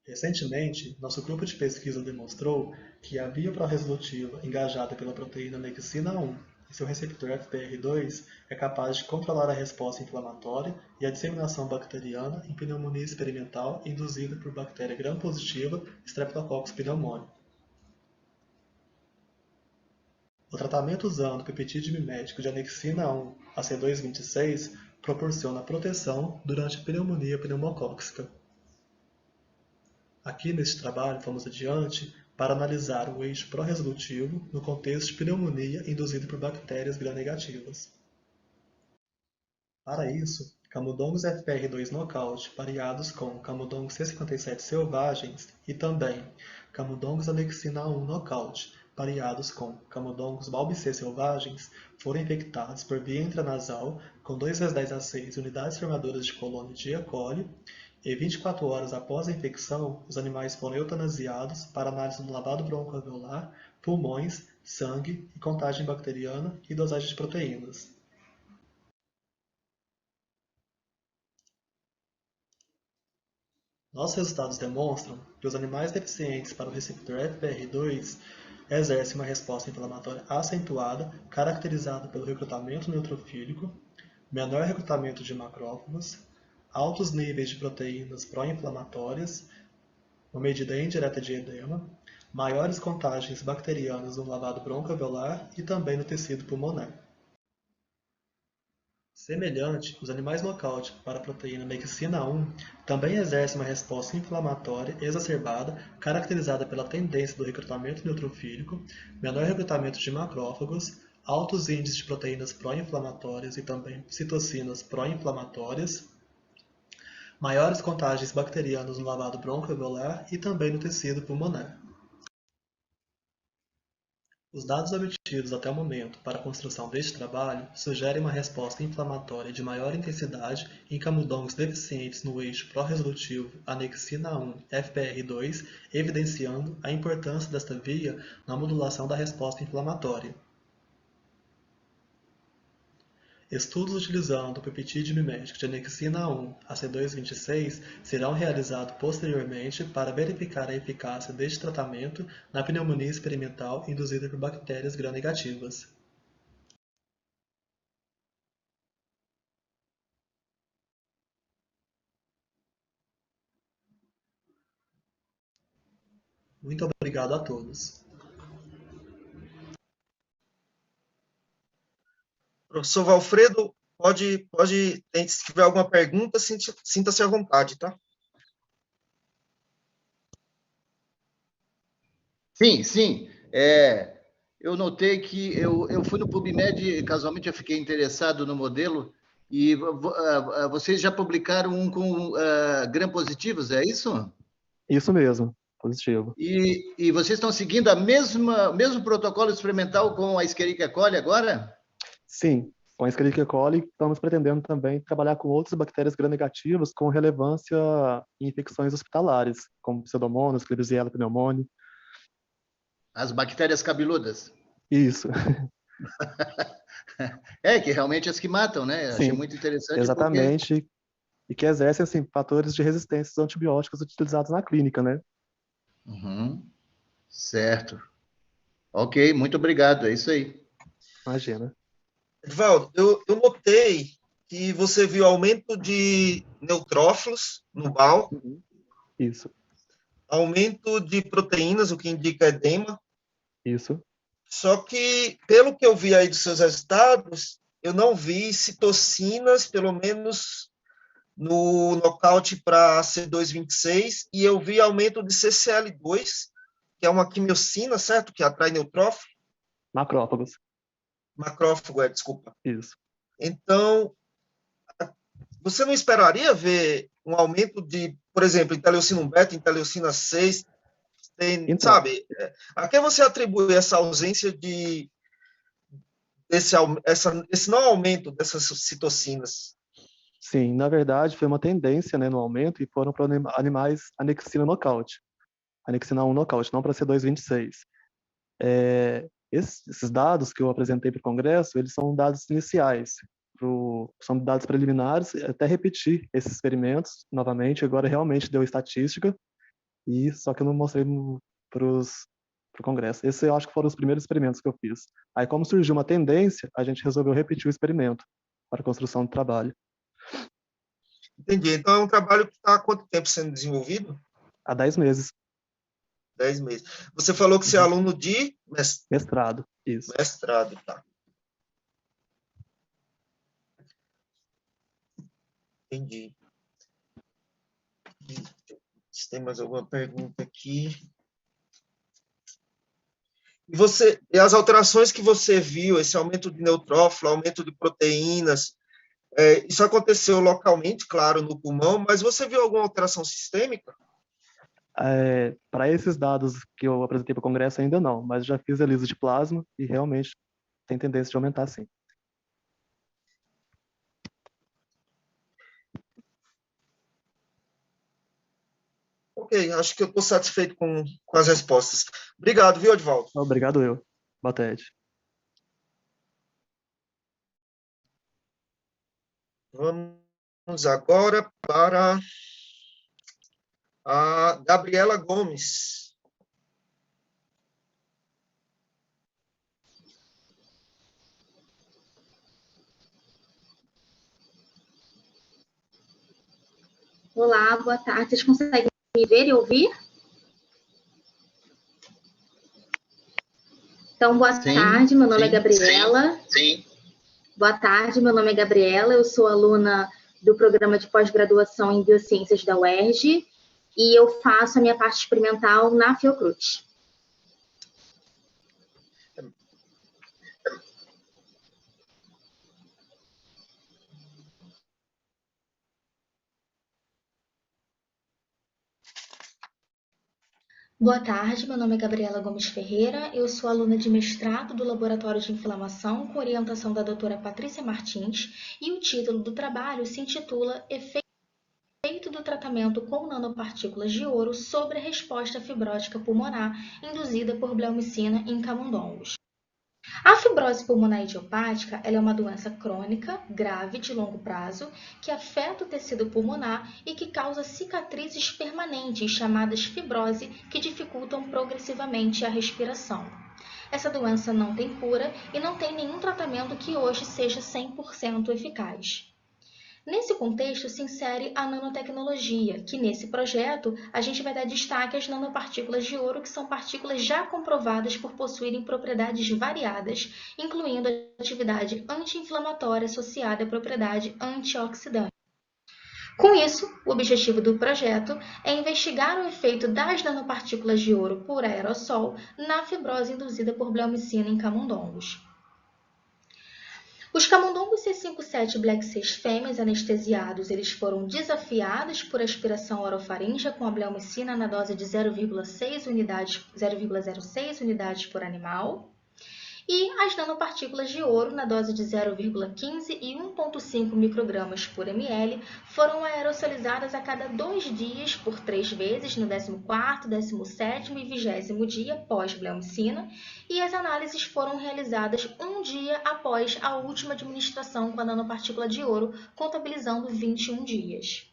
Recentemente, nosso grupo de pesquisa demonstrou que a via pró-resolutiva engajada pela proteína anexina 1 e seu receptor FPR2 é capaz de controlar a resposta inflamatória e a disseminação bacteriana em pneumonia experimental induzida por bactéria gram-positiva Streptococcus pneumoniae. O tratamento usando o peptídeo mimético de anexina 1 a C226 proporciona proteção durante a pneumonia pneumocócica. Aqui neste trabalho fomos adiante para analisar o eixo pró-resolutivo no contexto de pneumonia induzida por bactérias gram-negativas. Para isso, camundongos FPR2 nocaute pareados com camundongos C57 selvagens e também camundongos anexina 1 nocaute pareados com camundongos balbicê selvagens foram infectados por via intranasal com 2×10⁶ unidades formadoras de colônia de E. coli e 24 horas após a infecção, os animais foram eutanasiados para análise do lavado broncoalveolar, pulmões, sangue e contagem bacteriana e dosagem de proteínas. Nossos resultados demonstram que os animais deficientes para o receptor FPR2 exercem uma resposta inflamatória acentuada, caracterizada pelo recrutamento neutrofílico, menor recrutamento de macrófagos, altos níveis de proteínas pró-inflamatórias, uma medida indireta de edema, maiores contagens bacterianas no lavado broncoalveolar e também no tecido pulmonar. Semelhante, os animais nocaute para a proteína anexina 1 também exercem uma resposta inflamatória exacerbada, caracterizada pela tendência do recrutamento neutrofílico, menor recrutamento de macrófagos, altos índices de proteínas pró-inflamatórias e também citocinas pró-inflamatórias, maiores contagens bacterianas no lavado broncoalveolar e também no tecido pulmonar. Os dados obtidos até o momento para a construção deste trabalho sugerem uma resposta inflamatória de maior intensidade em camundongos deficientes no eixo pró-resolutivo anexina 1 FPR2, evidenciando a importância desta via na modulação da resposta inflamatória. Estudos utilizando o peptídeo mimético de anexina 1 a C226 serão realizados posteriormente para verificar a eficácia deste tratamento na pneumonia experimental induzida por bactérias gram-negativas. Muito obrigado a todos. Professor Valfredo, se tiver alguma pergunta, sinta-se à vontade, tá? Sim. Eu notei que eu fui no PubMed, casualmente eu fiquei interessado no modelo, e vocês já publicaram um com gram-positivos, é isso? Isso mesmo, positivo. E vocês estão seguindo o mesmo protocolo experimental com a Escherichia coli agora? Sim, com a Escherichia coli, estamos pretendendo também trabalhar com outras bactérias gram-negativas com relevância em infecções hospitalares, como Pseudomonas, Klebsiella pneumoniae. As bactérias cabeludas? Isso. Que realmente as que matam, né? Sim, achei muito interessante. exatamente. E que exercem, assim, fatores de resistência aos antibióticos utilizados na clínica, né? Uhum. Certo. Ok, muito obrigado, é isso aí. Imagina. Edvaldo, eu notei que você viu aumento de neutrófilos no BAL, Isso, aumento de proteínas, o que indica edema. isso. Só que, pelo que eu vi aí dos seus resultados, eu não vi citocinas, pelo menos no nocaute para C226, e eu vi aumento de CCL2, que é uma quimiocina, certo? Que atrai neutrófilo. Macrófagos. Macrófago, desculpa. Isso. Então, você não esperaria ver um aumento de, por exemplo, interleucina 1 beta, interleucina 6, Então, sabe? A que você atribui essa ausência esse não aumento dessas citocinas? sim, na verdade, foi uma tendência, né, no aumento e foram para animais anexina nocaute. Anexina 1 nocaute, não para C226. Esses dados que eu apresentei para o Congresso, eles são dados iniciais, são dados preliminares, até repetir esses experimentos novamente, agora realmente deu estatística, só que eu não mostrei para o Congresso. Esses eu acho que foram os primeiros experimentos que eu fiz. Aí, como surgiu uma tendência, a gente resolveu repetir o experimento para a construção do trabalho. Entendi. Então, é um trabalho que está há quanto tempo sendo desenvolvido? Há 10 meses. 10 meses. Você falou que você é aluno de mestrado, isso. Mestrado, tá. Entendi. Se tem mais alguma pergunta aqui. E as alterações que você viu, esse aumento de neutrófilo, aumento de proteínas, isso aconteceu localmente, claro, no pulmão, mas você viu alguma alteração sistêmica? Para esses dados que eu apresentei para o Congresso ainda não, mas já fiz a ELISA de plasma e realmente tem tendência de aumentar, sim. Ok, acho que eu estou satisfeito com as respostas. Obrigado, viu, Edvaldo? Obrigado eu. Boa tarde. Vamos agora para a Gabriela Gomes. Olá, boa tarde. Vocês conseguem me ver e ouvir? Então, boa tarde. Meu nome é Gabriela. Sim. Boa tarde, meu nome é Gabriela. Eu sou aluna do programa de pós-graduação em Biociências da UERJ e eu faço a minha parte experimental na Fiocruz. Boa tarde, meu nome é Gabriela Gomes Ferreira, eu sou aluna de mestrado do Laboratório de Inflamação com orientação da doutora Patrícia Martins e o título do trabalho se intitula Efeito do tratamento com nanopartículas de ouro sobre a resposta fibrótica pulmonar induzida por bleomicina em camundongos. A fibrose pulmonar idiopática ela é uma doença crônica, grave, de longo prazo, que afeta o tecido pulmonar e que causa cicatrizes permanentes, chamadas fibrose, que dificultam progressivamente a respiração. Essa doença não tem cura e não tem nenhum tratamento que hoje seja 100% eficaz. Nesse contexto se insere a nanotecnologia, que nesse projeto a gente vai dar destaque às nanopartículas de ouro, que são partículas já comprovadas por possuírem propriedades variadas, incluindo a atividade anti-inflamatória associada à propriedade antioxidante. Com isso, o objetivo do projeto é investigar o efeito das nanopartículas de ouro por aerossol na fibrose induzida por bleomicina em camundongos. Os camundongos C57 Black 6 fêmeas anestesiados, eles foram desafiados por aspiração orofaríngea com ableomicina na dose de 0,06 unidades por animal. E as nanopartículas de ouro, na dose de 0,15 e 1,5 microgramas por ml, foram aerosolizadas a cada 2 dias por 3 vezes, no 14º, 17º e 20º dia pós-bleomicina, e as análises foram realizadas um dia após a última administração com a nanopartícula de ouro, contabilizando 21 dias.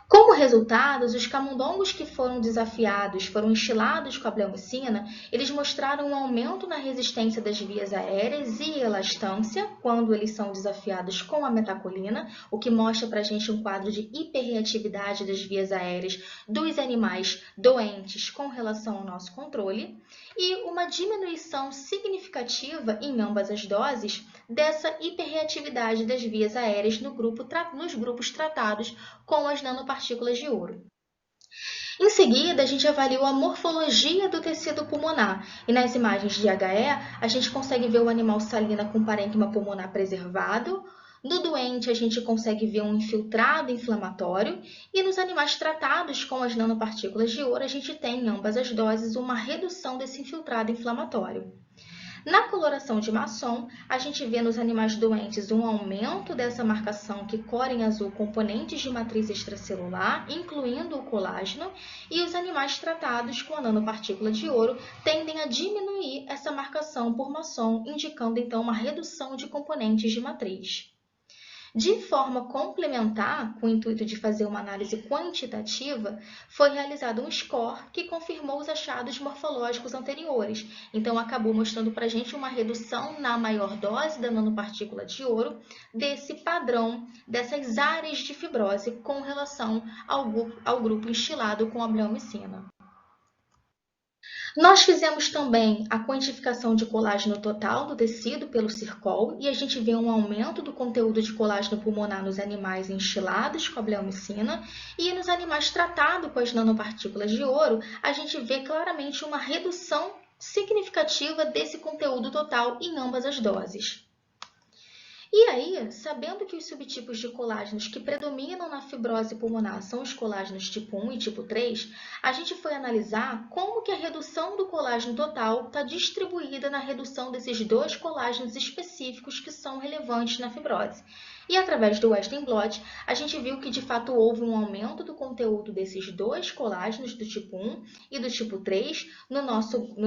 Como resultados, os camundongos que foram desafiados, foram instilados com a bleomicina, eles mostraram um aumento na resistência das vias aéreas e elastância quando eles são desafiados com a metacolina, o que mostra para a gente um quadro de hiperreatividade das vias aéreas dos animais doentes com relação ao nosso controle, e uma diminuição significativa em ambas as doses dessa hiperreatividade das vias aéreas nos grupos tratados com as nanopartículas de ouro. Em seguida, a gente avaliou a morfologia do tecido pulmonar e nas imagens de HE a gente consegue ver o animal salina com parênquima pulmonar preservado. No doente, a gente consegue ver um infiltrado inflamatório e nos animais tratados com as nanopartículas de ouro, a gente tem em ambas as doses uma redução desse infiltrado inflamatório. Na coloração de Masson, a gente vê nos animais doentes um aumento dessa marcação que cora em azul componentes de matriz extracelular, incluindo o colágeno, e os animais tratados com a nanopartícula de ouro tendem a diminuir essa marcação por Masson, indicando então uma redução de componentes de matriz. De forma complementar, com o intuito de fazer uma análise quantitativa, foi realizado um score que confirmou os achados morfológicos anteriores. Então, acabou mostrando para a gente uma redução na maior dose da nanopartícula de ouro desse padrão, dessas áreas de fibrose com relação ao grupo instilado com a bleomicina. Nós fizemos também a quantificação de colágeno total do tecido pelo CIRCOL e a gente vê um aumento do conteúdo de colágeno pulmonar nos animais instilados com a bleomicina e nos animais tratados com as nanopartículas de ouro, a gente vê claramente uma redução significativa desse conteúdo total em ambas as doses. E aí, sabendo que os subtipos de colágenos que predominam na fibrose pulmonar são os colágenos tipo 1 e tipo 3, a gente foi analisar como que a redução do colágeno total está distribuída na redução desses dois colágenos específicos que são relevantes na fibrose. E através do Western blot, a gente viu que de fato houve um aumento do conteúdo desses dois colágenos do tipo 1 e do tipo 3 nos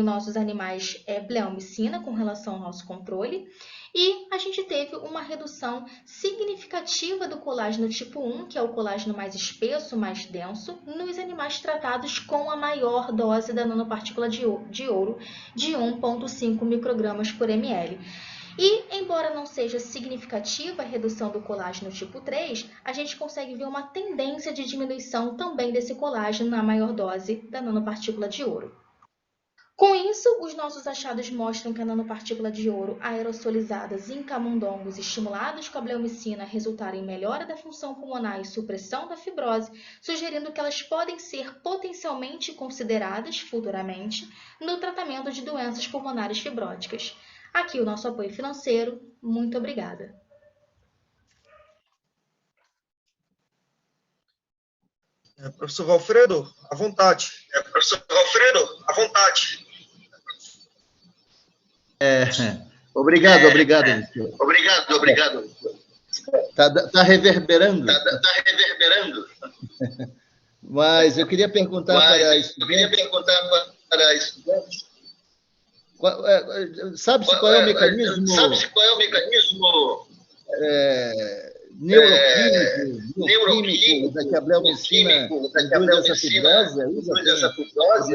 nossos animais bleomicina com relação ao nosso controle. E a gente teve uma redução significativa do colágeno tipo 1, que é o colágeno mais espesso, mais denso, nos animais tratados com a maior dose da nanopartícula de ouro de 1,5 microgramas por ml. E, embora não seja significativa a redução do colágeno tipo 3, a gente consegue ver uma tendência de diminuição também desse colágeno na maior dose da nanopartícula de ouro. Com isso, os nossos achados mostram que a nanopartícula de ouro aerossolizadas em camundongos estimulados com a bleomicina resultaram em melhora da função pulmonar e supressão da fibrose, sugerindo que elas podem ser potencialmente consideradas futuramente no tratamento de doenças pulmonares fibróticas. Aqui o nosso apoio financeiro. Muito obrigada. Professor Valfredo, à vontade. Professor Valfredo, à vontade. Obrigado. Obrigado. Tá reverberando. Tá reverberando. Mas eu queria perguntar para estudantes. Sabe-se qual é o mecanismo? Neuroquímico da que a bleomicina induz essa fibrose?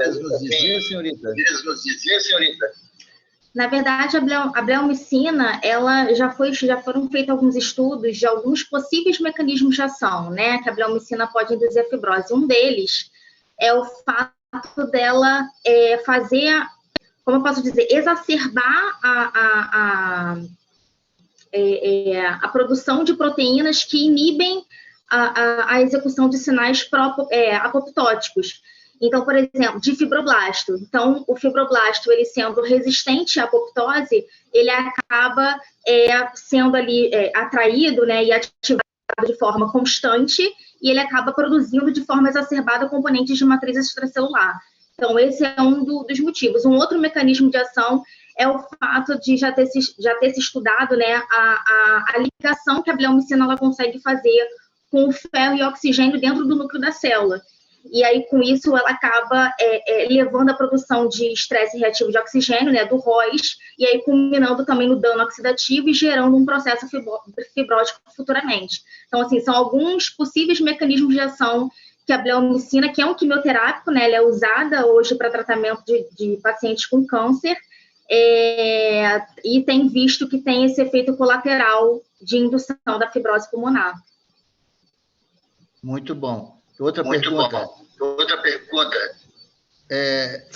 Eles nos diziam, senhorita? Na verdade, a bleomicina, já foram feitos alguns estudos de alguns possíveis mecanismos de ação, né, que a bleomicina pode induzir a fibrose. Um deles é o fato dela fazer, como eu posso dizer, exacerbar a produção de proteínas que inibem a execução de sinais apoptóticos. Então, por exemplo, de fibroblasto. Então, o fibroblasto, ele sendo resistente à apoptose, ele acaba sendo ali atraído, né, e ativado de forma constante, e ele acaba produzindo de forma exacerbada componentes de matriz extracelular. Então, esse é um dos motivos. Um outro mecanismo de ação é o fato de já ter se estudado, né, a ligação que a bleomicina ela consegue fazer com o ferro e oxigênio dentro do núcleo da célula. E aí, com isso, ela acaba levando a produção de estresse reativo de oxigênio, né, do ROS, e aí culminando também no dano oxidativo e gerando um processo fibrótico futuramente. Então, assim, são alguns possíveis mecanismos de ação que a bleomicina, que é um quimioterápico, né, ela é usada hoje para tratamento de pacientes com câncer, e tem visto que tem esse efeito colateral de indução da fibrose pulmonar. Muito bom. Outra pergunta.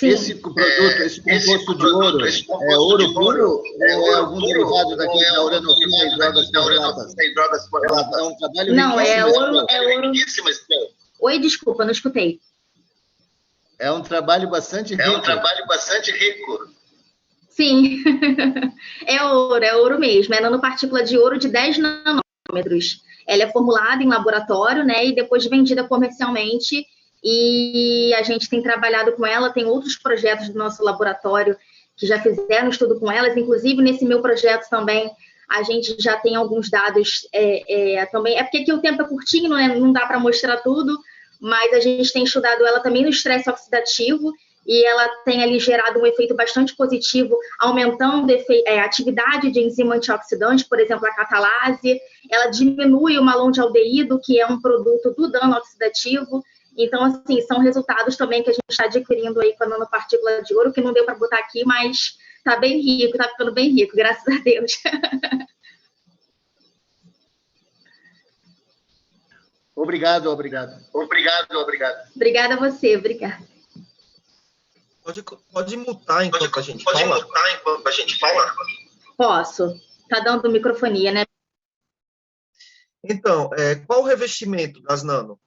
Esse produto, esse composto de ouro, é ouro puro ou é algum derivado daquele da uranofila e drogas correlatas? É um trabalho não, riquíssimo. É ouro. Oi, desculpa, não escutei. É um trabalho bastante rico. Sim, é ouro mesmo, é nanopartícula de ouro de 10 nanômetros. Ela é formulada em laboratório, né, e depois vendida comercialmente, e a gente tem trabalhado com ela, tem outros projetos do nosso laboratório que já fizeram estudo com elas, inclusive nesse meu projeto também, a gente já tem alguns dados também, porque aqui o tempo é curtinho, né, não dá para mostrar tudo, mas a gente tem estudado ela também no estresse oxidativo, e ela tem ali gerado um efeito bastante positivo, aumentando a atividade de enzima antioxidante, por exemplo, a catalase, ela diminui o malondialdeído, que é um produto do dano oxidativo. Então, assim, são resultados também que a gente está adquirindo aí com a nanopartícula de ouro, que não deu para botar aqui, mas está bem rico, está ficando bem rico, graças a Deus. Obrigado. Obrigada a você, obrigada. Pode mutar enquanto a gente fala? Posso. Está dando microfonia, né? Então, qual o revestimento das nano?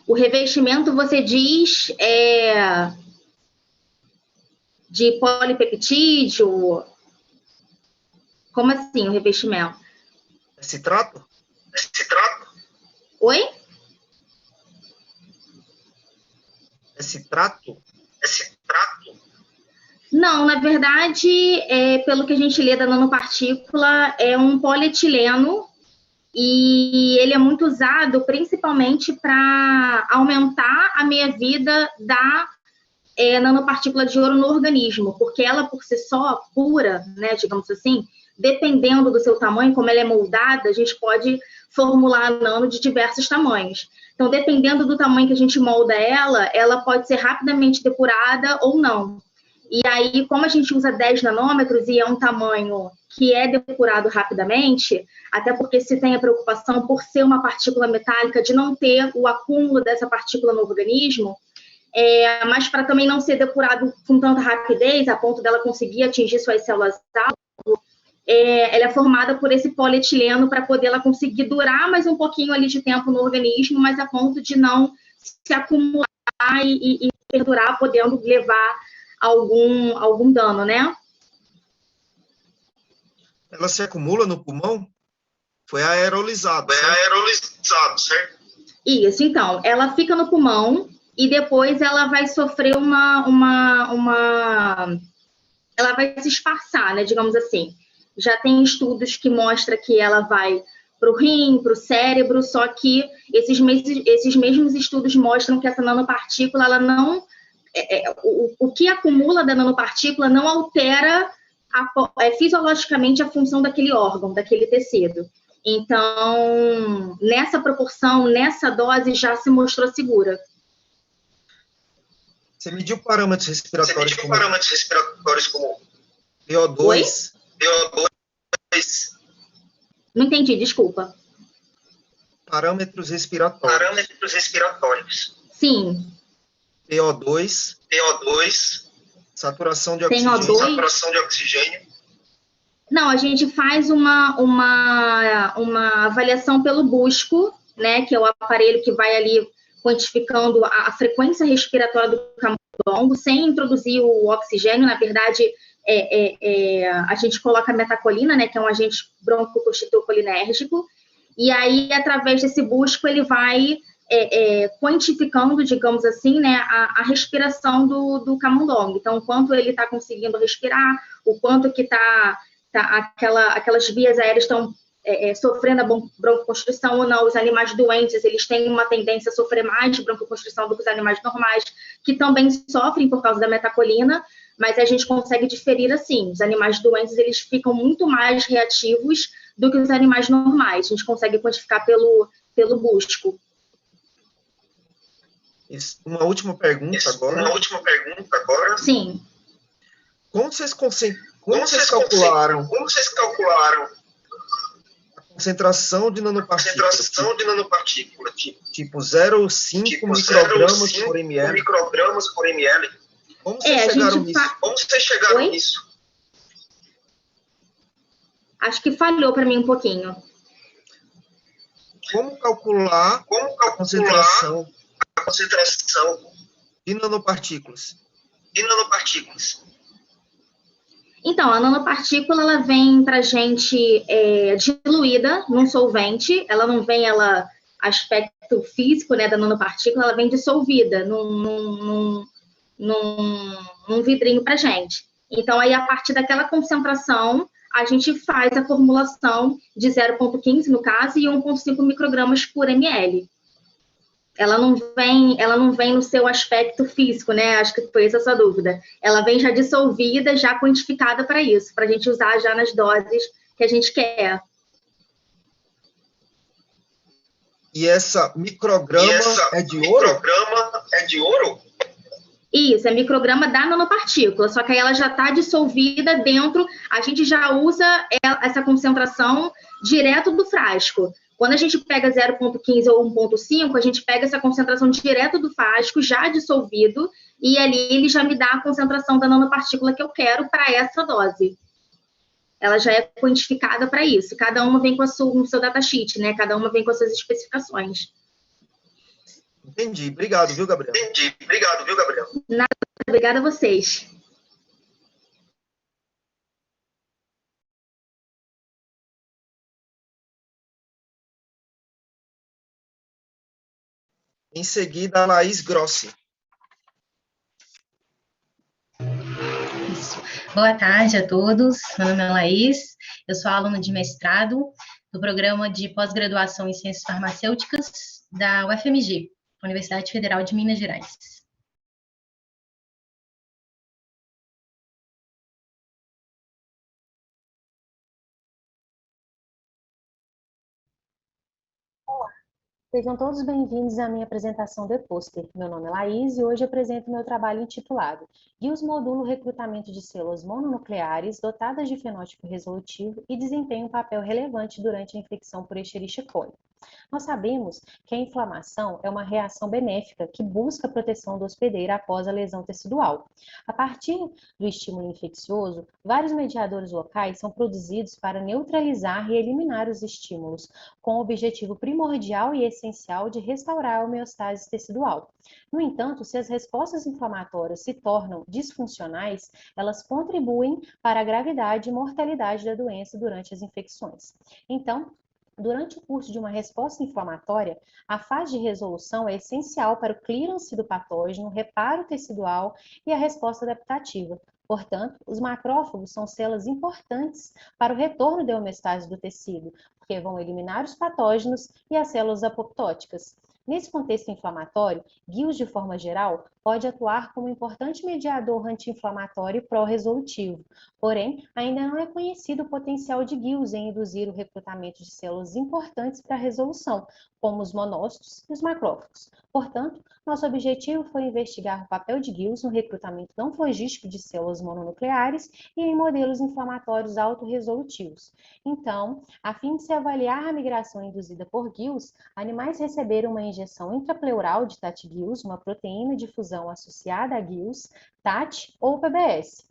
O revestimento, você diz, de polipeptídeo? Como assim, o revestimento? É citrato? Oi? É citrato? Não, na verdade, pelo que a gente lê da nanopartícula, é um polietileno e ele é muito usado principalmente para aumentar a meia-vida da nanopartícula de ouro no organismo, porque ela por si só, pura, né, digamos assim, dependendo do seu tamanho, como ela é moldada, a gente pode formular a nano de diversos tamanhos. Então, dependendo do tamanho que a gente molda ela pode ser rapidamente depurada ou não. E aí, como a gente usa 10 nanômetros e é um tamanho que é depurado rapidamente, até porque se tem a preocupação por ser uma partícula metálica de não ter o acúmulo dessa partícula no organismo, mas para também não ser depurado com tanta rapidez, a ponto dela conseguir atingir suas células-alvo, ela é formada por esse polietileno para poder ela conseguir durar mais um pouquinho ali de tempo no organismo, mas a ponto de não se acumular e perdurar, podendo levar algum dano, né? Ela se acumula no pulmão? Foi aerolizado, certo? Isso, então, ela fica no pulmão e depois ela vai sofrer ela vai se esparçar, né, digamos assim. Já tem estudos que mostram que ela vai para o rim, para o cérebro, só que esses mesmos estudos mostram que essa nanopartícula, ela não... o que acumula da nanopartícula não altera fisiologicamente a função daquele órgão, daquele tecido. Então, nessa proporção, nessa dose, já se mostrou segura. Você mediu parâmetros respiratórios como PO2? Oi? Não entendi, desculpa. Parâmetros respiratórios. Sim. PO2, saturação de Tem oxigênio. O2? Não, a gente faz uma avaliação pelo busco, né, que é o aparelho que vai ali quantificando a frequência respiratória do camundongo, sem introduzir o oxigênio. Na verdade, a gente coloca a metacolina, né, que é um agente broncoconstrictor-colinérgico, e aí, através desse busco, ele vai quantificando, digamos assim, né, a respiração do camundongo. Então, o quanto ele está conseguindo respirar, o quanto que aquelas vias aéreas estão sofrendo a broncoconstrição ou não. Os animais doentes, eles têm uma tendência a sofrer mais broncoconstrição do que os animais normais, que também sofrem por causa da metacolina, mas a gente consegue diferir assim. Os animais doentes, eles ficam muito mais reativos do que os animais normais. A gente consegue quantificar pelo busco. Uma última pergunta agora. Sim. Como vocês calcularam a concentração de nanopartícula? Tipo 0,5 microgramas por ml. Como vocês chegaram nisso? Acho que falhou para mim um pouquinho. Como calcular a concentração de nanopartículas? Então, a nanopartícula, ela vem para a gente diluída num solvente, ela não vem, aspecto físico, né, da nanopartícula, ela vem dissolvida num vidrinho para a gente. Então, aí, a partir daquela concentração, a gente faz a formulação de 0,15, no caso, e 1,5 microgramas por ml. Ela não vem no seu aspecto físico, né? Acho que foi essa a sua dúvida. Ela vem já dissolvida, já quantificada para isso, para a gente usar já nas doses que a gente quer. E essa micrograma é de ouro? Isso, é micrograma da nanopartícula, só que aí ela já está dissolvida dentro, a gente já usa essa concentração direto do frasco. Quando a gente pega 0,15 ou 1,5, a gente pega essa concentração direto do frasco, já dissolvido, e ali ele já me dá a concentração da nanopartícula que eu quero para essa dose. Ela já é quantificada para isso. Cada uma vem com o seu datasheet, né? Cada uma vem com as suas especificações. Entendi. Obrigado, viu, Gabriel? Nada, obrigada a vocês. Em seguida, a Laís Grossi. Boa tarde a todos. Meu nome é Laís. Eu sou aluna de mestrado do programa de pós-graduação em Ciências Farmacêuticas da UFMG, Universidade Federal de Minas Gerais. Sejam todos bem-vindos à minha apresentação do e-pôster. Meu nome é Laís e hoje eu apresento meu trabalho intitulado GILS Modulo Recrutamento de Células Mononucleares dotadas de fenótipo resolutivo e desempenham um papel relevante durante a infecção por Escherichia coli. Nós sabemos que a inflamação é uma reação benéfica que busca a proteção do hospedeiro após a lesão tecidual. A partir do estímulo infeccioso, vários mediadores locais são produzidos para neutralizar e eliminar os estímulos, com o objetivo primordial e essencial de restaurar a homeostase tecidual. No entanto, se as respostas inflamatórias se tornam disfuncionais, elas contribuem para a gravidade e mortalidade da doença durante as infecções. Então, durante o curso de uma resposta inflamatória, a fase de resolução é essencial para o clearance do patógeno, o reparo tecidual e a resposta adaptativa. Portanto, os macrófagos são células importantes para o retorno da homeostase do tecido, porque vão eliminar os patógenos e as células apoptóticas. Nesse contexto inflamatório, GILS, de forma geral, pode atuar como importante mediador anti-inflamatório pró-resolutivo. Porém, ainda não é conhecido o potencial de GILS em induzir o recrutamento de células importantes para a resolução, como os monócitos e os macrófagos. Portanto, nosso objetivo foi investigar o papel de GILS no recrutamento não flogístico de células mononucleares e em modelos inflamatórios autorresolutivos. Então, a fim de se avaliar a migração induzida por GILS, animais receberam uma injeção intrapleural de TAT-GILS, uma proteína de fusão associada a GILS, TAT ou PBS.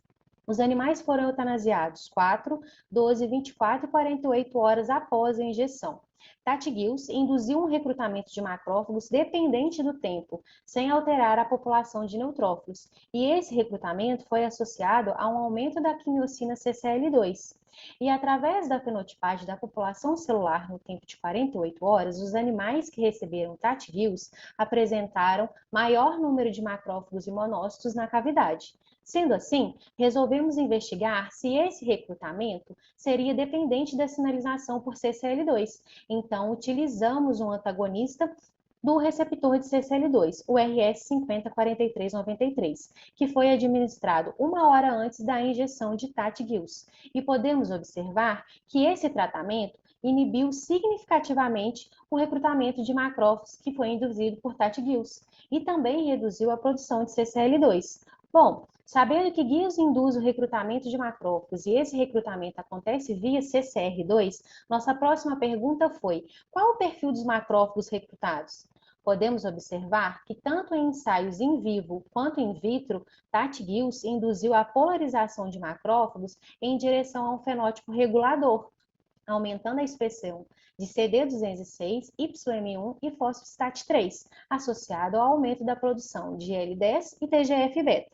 Os animais foram eutanasiados 4, 12, 24 e 48 horas após a injeção. Tati Gills induziu um recrutamento de macrófagos dependente do tempo, sem alterar a população de neutrófilos, e esse recrutamento foi associado a um aumento da quimiocina CCL2. E através da fenotipagem da população celular no tempo de 48 horas, os animais que receberam Tati Gills apresentaram maior número de macrófagos e monócitos na cavidade. Sendo assim, resolvemos investigar se esse recrutamento seria dependente da sinalização por CCL2. Então, utilizamos um antagonista do receptor de CCL2, o RS504393, que foi administrado 1 hora antes da injeção de Tati Gills. E podemos observar que esse tratamento inibiu significativamente o recrutamento de macrófagos que foi induzido por Tati Gills e também reduziu a produção de CCL2. Bom, sabendo que Gills induz o recrutamento de macrófagos e esse recrutamento acontece via CCR2, nossa próxima pergunta foi: qual o perfil dos macrófagos recrutados? Podemos observar que tanto em ensaios in vivo quanto in vitro, Tati Gills induziu a polarização de macrófagos em direção a um fenótipo regulador, aumentando a expressão de CD206, YM1 e fosfostat3, associado ao aumento da produção de L10 e TGF-beta.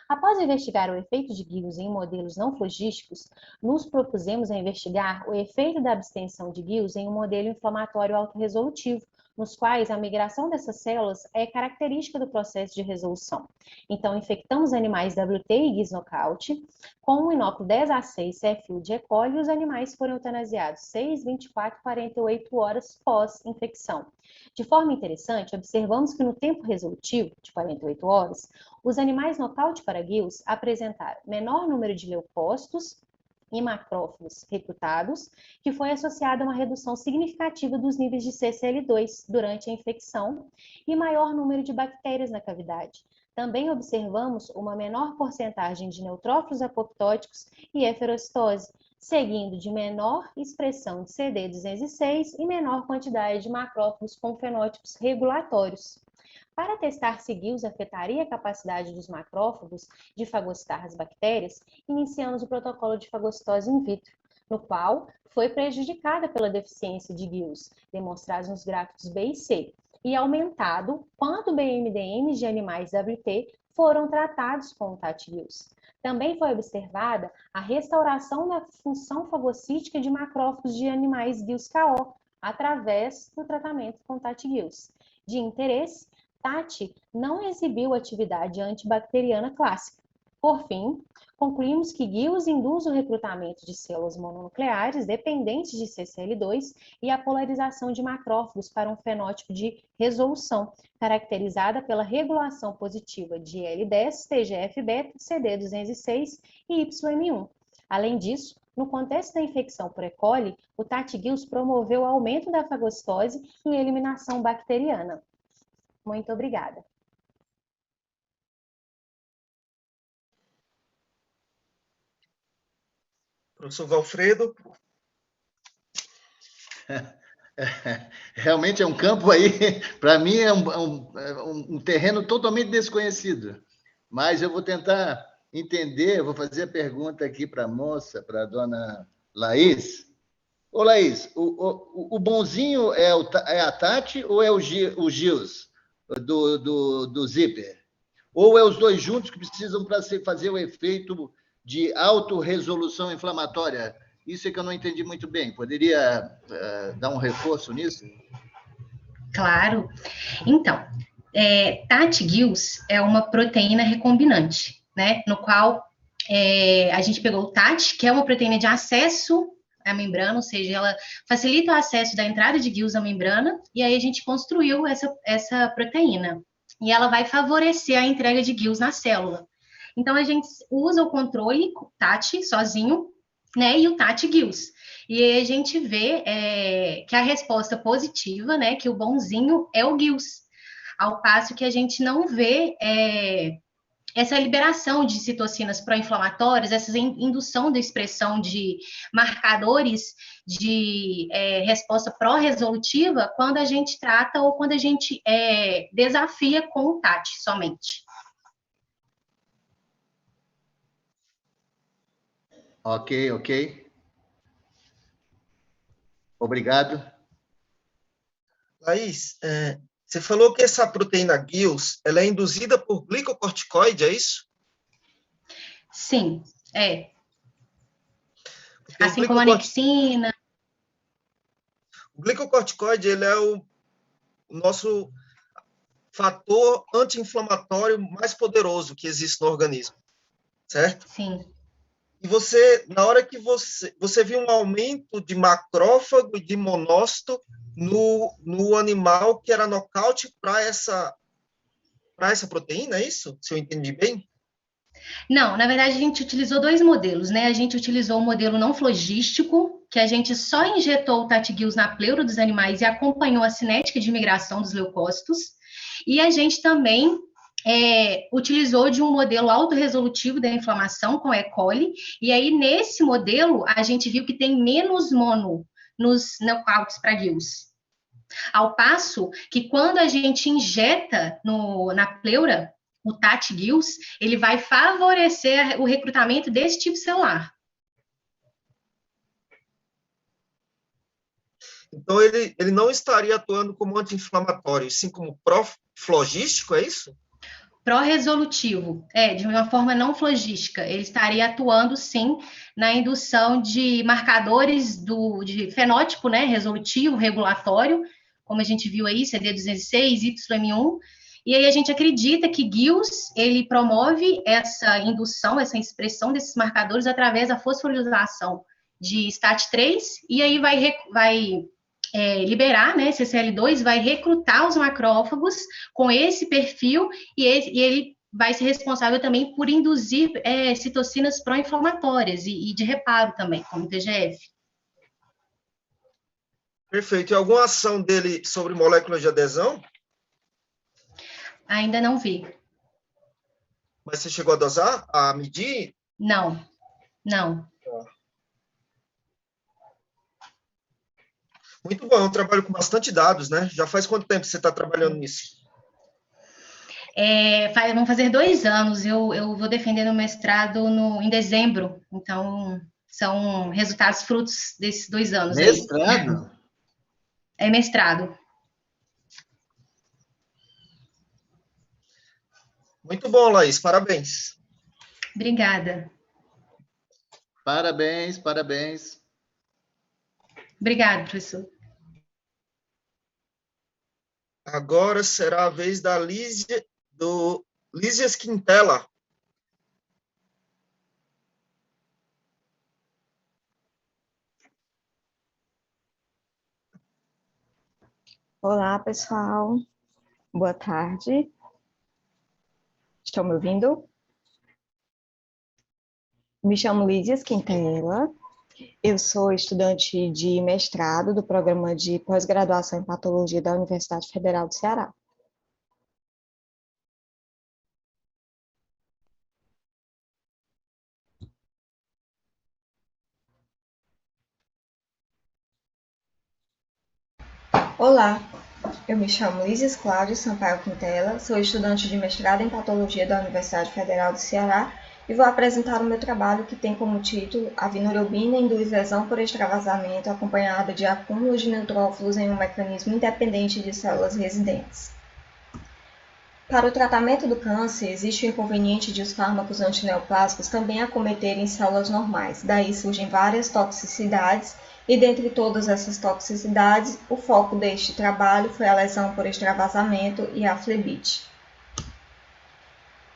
Após investigar o efeito de Gills em modelos não flogísticos, nos propusemos a investigar o efeito da abstenção de Gills em um modelo inflamatório autorresolutivo, nos quais a migração dessas células é característica do processo de resolução. Então, infectamos animais WT e Gills nocaute com o inóculo 10A6 CFU de E. coli e os animais foram eutanasiados 6, 24 e 48 horas pós-infecção. De forma interessante, observamos que no tempo resolutivo, de 48 horas, os animais nocaute para Gills apresentaram menor número de leucócitos e macrófagos recrutados, que foi associado a uma redução significativa dos níveis de CCL2 durante a infecção e maior número de bactérias na cavidade. Também observamos uma menor porcentagem de neutrófilos apoptóticos e eferocitose, seguindo de menor expressão de CD206 e menor quantidade de macrófagos com fenótipos regulatórios. Para testar se Gills afetaria a capacidade dos macrófagos de fagocitar as bactérias, iniciamos o protocolo de fagocitose in vitro, no qual foi prejudicada pela deficiência de Gills, demonstrados nos gráficos B e C, e aumentado quanto BMDMs de animais WT foram tratados com o Tati Gills. Também foi observada a restauração da função fagocítica de macrófagos de animais Gills-KO através do tratamento com Tati Gills. De interesse, Tati não exibiu atividade antibacteriana clássica. Por fim, concluímos que Gills induz o recrutamento de células mononucleares dependentes de CCL2 e a polarização de macrófagos para um fenótipo de resolução, caracterizada pela regulação positiva de L10, TGF-beta, CD206 e YM1. Além disso, no contexto da infecção por E. coli, o Tati Gills promoveu o aumento da fagocitose e eliminação bacteriana. Muito obrigada. Professor Valfredo. Realmente é um campo aí, para mim é um terreno totalmente desconhecido. Mas eu vou tentar entender, eu vou fazer a pergunta aqui para a moça, para a dona Laís. Ô, Laís, o bonzinho é a Tati ou é o Gills do Zipper? Ou é os dois juntos que precisam para fazer o efeito de autorresolução inflamatória? Isso é que eu não entendi muito bem. Poderia dar um reforço nisso? Claro. Então, Tati Gills é uma proteína recombinante, né? No qual a gente pegou o Tati, que é uma proteína de acesso à membrana, ou seja, ela facilita o acesso da entrada de Gills à membrana, e aí a gente construiu essa proteína. E ela vai favorecer a entrega de Gills na célula. Então, a gente usa o controle Tati sozinho, né, e o Tati Gills. E aí a gente vê que a resposta positiva, né, que o bonzinho é o Gills, ao passo que a gente não vê essa liberação de citocinas pró-inflamatórias, essa indução da expressão de marcadores de resposta pró-resolutiva quando a gente trata ou quando a gente desafia com o Tati somente. Ok. Obrigado. Laís, você falou que essa proteína GILS, ela é induzida por glicocorticoide, é isso? Sim, é. Porque Assim como a anexina. O glicocorticoide, ele é o nosso fator anti-inflamatório mais poderoso que existe no organismo, certo? Sim. E você, na hora que você viu um aumento de macrófago e de monócito no animal que era nocaute para essa proteína, é isso? Se eu entendi bem? Não, na verdade a gente utilizou 2 modelos, né? A gente utilizou o modelo não flogístico, que a gente só injetou o TAT-GILS na pleura dos animais e acompanhou a cinética de migração dos leucócitos. E a gente também utilizou de um modelo autorresolutivo da inflamação com E. coli, e aí nesse modelo a gente viu que tem menos mono nos knockouts para GILS. Ao passo que quando a gente injeta na pleura, o TAT-GILS, ele vai favorecer o recrutamento desse tipo celular. Então, ele não estaria atuando como anti-inflamatório, sim como pró-flogístico, é isso? Pró-resolutivo, de uma forma não flogística. Ele estaria atuando, sim, na indução de marcadores de fenótipo, né, resolutivo, regulatório, como a gente viu aí, CD206, YM1, e aí a gente acredita que GILS, ele promove essa indução, essa expressão desses marcadores através da fosforilação de STAT3, e aí vai liberar, né, CCL2, vai recrutar os macrófagos com esse perfil, e ele vai ser responsável também por induzir citocinas pró-inflamatórias e de reparo também, como TGF. Perfeito. E alguma ação dele sobre moléculas de adesão? Ainda não vi. Mas você chegou a dosar, a medir? Não. Muito bom, é um trabalho com bastante dados, né? Já faz quanto tempo você está trabalhando nisso? Vão fazer 2 anos. Eu vou defendendo o mestrado em dezembro. Então, são resultados frutos desses 2 anos. Mestrado? É mestrado. Muito bom, Laís. Parabéns. Obrigada. Parabéns. Obrigada, professor. Agora será a vez da Lísias Quintela. Olá, pessoal. Boa tarde. Estão me ouvindo? Me chamo Lísias Quintela. Eu sou estudante de mestrado do programa de pós-graduação em patologia da Universidade Federal do Ceará. Olá, eu me chamo Lísias Cláudia Sampaio Quintela, sou estudante de mestrado em patologia da Universidade Federal do Ceará e vou apresentar o meu trabalho que tem como título A vinorelbina induz lesão por extravasamento acompanhada de acúmulo de neutrófilos em um mecanismo independente de células residentes. Para o tratamento do câncer, existe o inconveniente de os fármacos antineoplásicos também acometerem células normais, daí surgem várias toxicidades e dentre todas essas toxicidades, o foco deste trabalho foi a lesão por extravasamento e a flebite.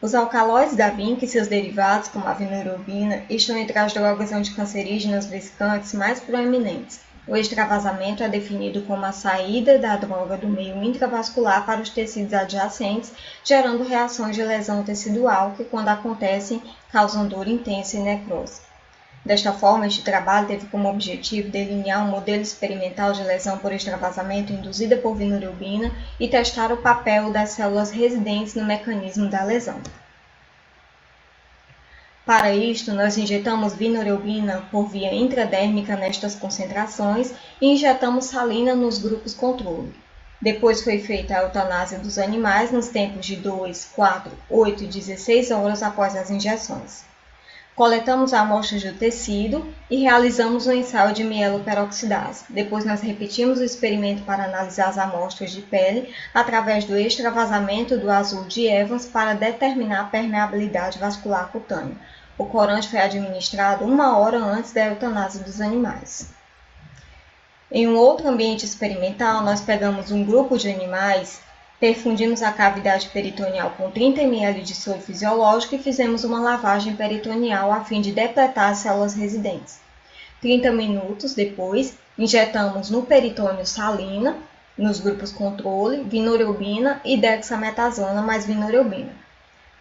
Os alcaloides da vinca e seus derivados, como a vinorelbina, estão entre as drogas anticancerígenas briscantes mais proeminentes. O extravasamento é definido como a saída da droga do meio intravascular para os tecidos adjacentes, gerando reações de lesão tecidual que, quando acontecem, causam dor intensa e necrose. Desta forma, este trabalho teve como objetivo delinear um modelo experimental de lesão por extravasamento induzida por vinorelbina e testar o papel das células residentes no mecanismo da lesão. Para isto, nós injetamos vinorelbina por via intradérmica nestas concentrações e injetamos salina nos grupos controle. Depois foi feita a eutanásia dos animais nos tempos de 2, 4, 8 e 16 horas após as injeções. Coletamos amostras do tecido e realizamos um ensaio de mieloperoxidase. Depois nós repetimos o experimento para analisar as amostras de pele através do extravasamento do azul de Evans para determinar a permeabilidade vascular cutânea. O corante foi administrado 1 hora antes da eutanásia dos animais. Em um outro ambiente experimental, nós pegamos um grupo de animais, perfundimos a cavidade peritoneal com 30 ml de soro fisiológico e fizemos uma lavagem peritoneal a fim de depletar as células residentes. 30 minutos depois, injetamos no peritônio salina, nos grupos controle, vinorelbina e dexametasona mais vinorelbina.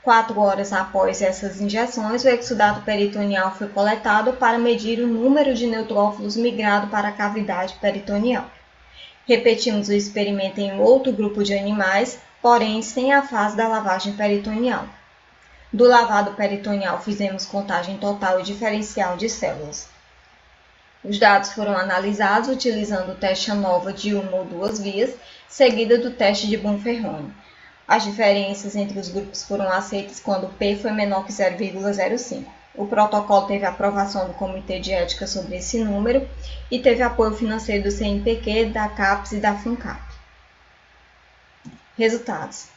4 horas após essas injeções, o exudato peritoneal foi coletado para medir o número de neutrófilos migrado para a cavidade peritoneal. Repetimos o experimento em outro grupo de animais, porém sem a fase da lavagem peritoneal. Do lavado peritoneal fizemos contagem total e diferencial de células. Os dados foram analisados utilizando o teste ANOVA de 1 ou 2 vias, seguida do teste de Bonferroni. As diferenças entre os grupos foram aceitas quando o P foi menor que 0,05. O protocolo teve aprovação do Comitê de Ética sobre esse número e teve apoio financeiro do CNPq, da CAPES e da FUNCAP. Resultados.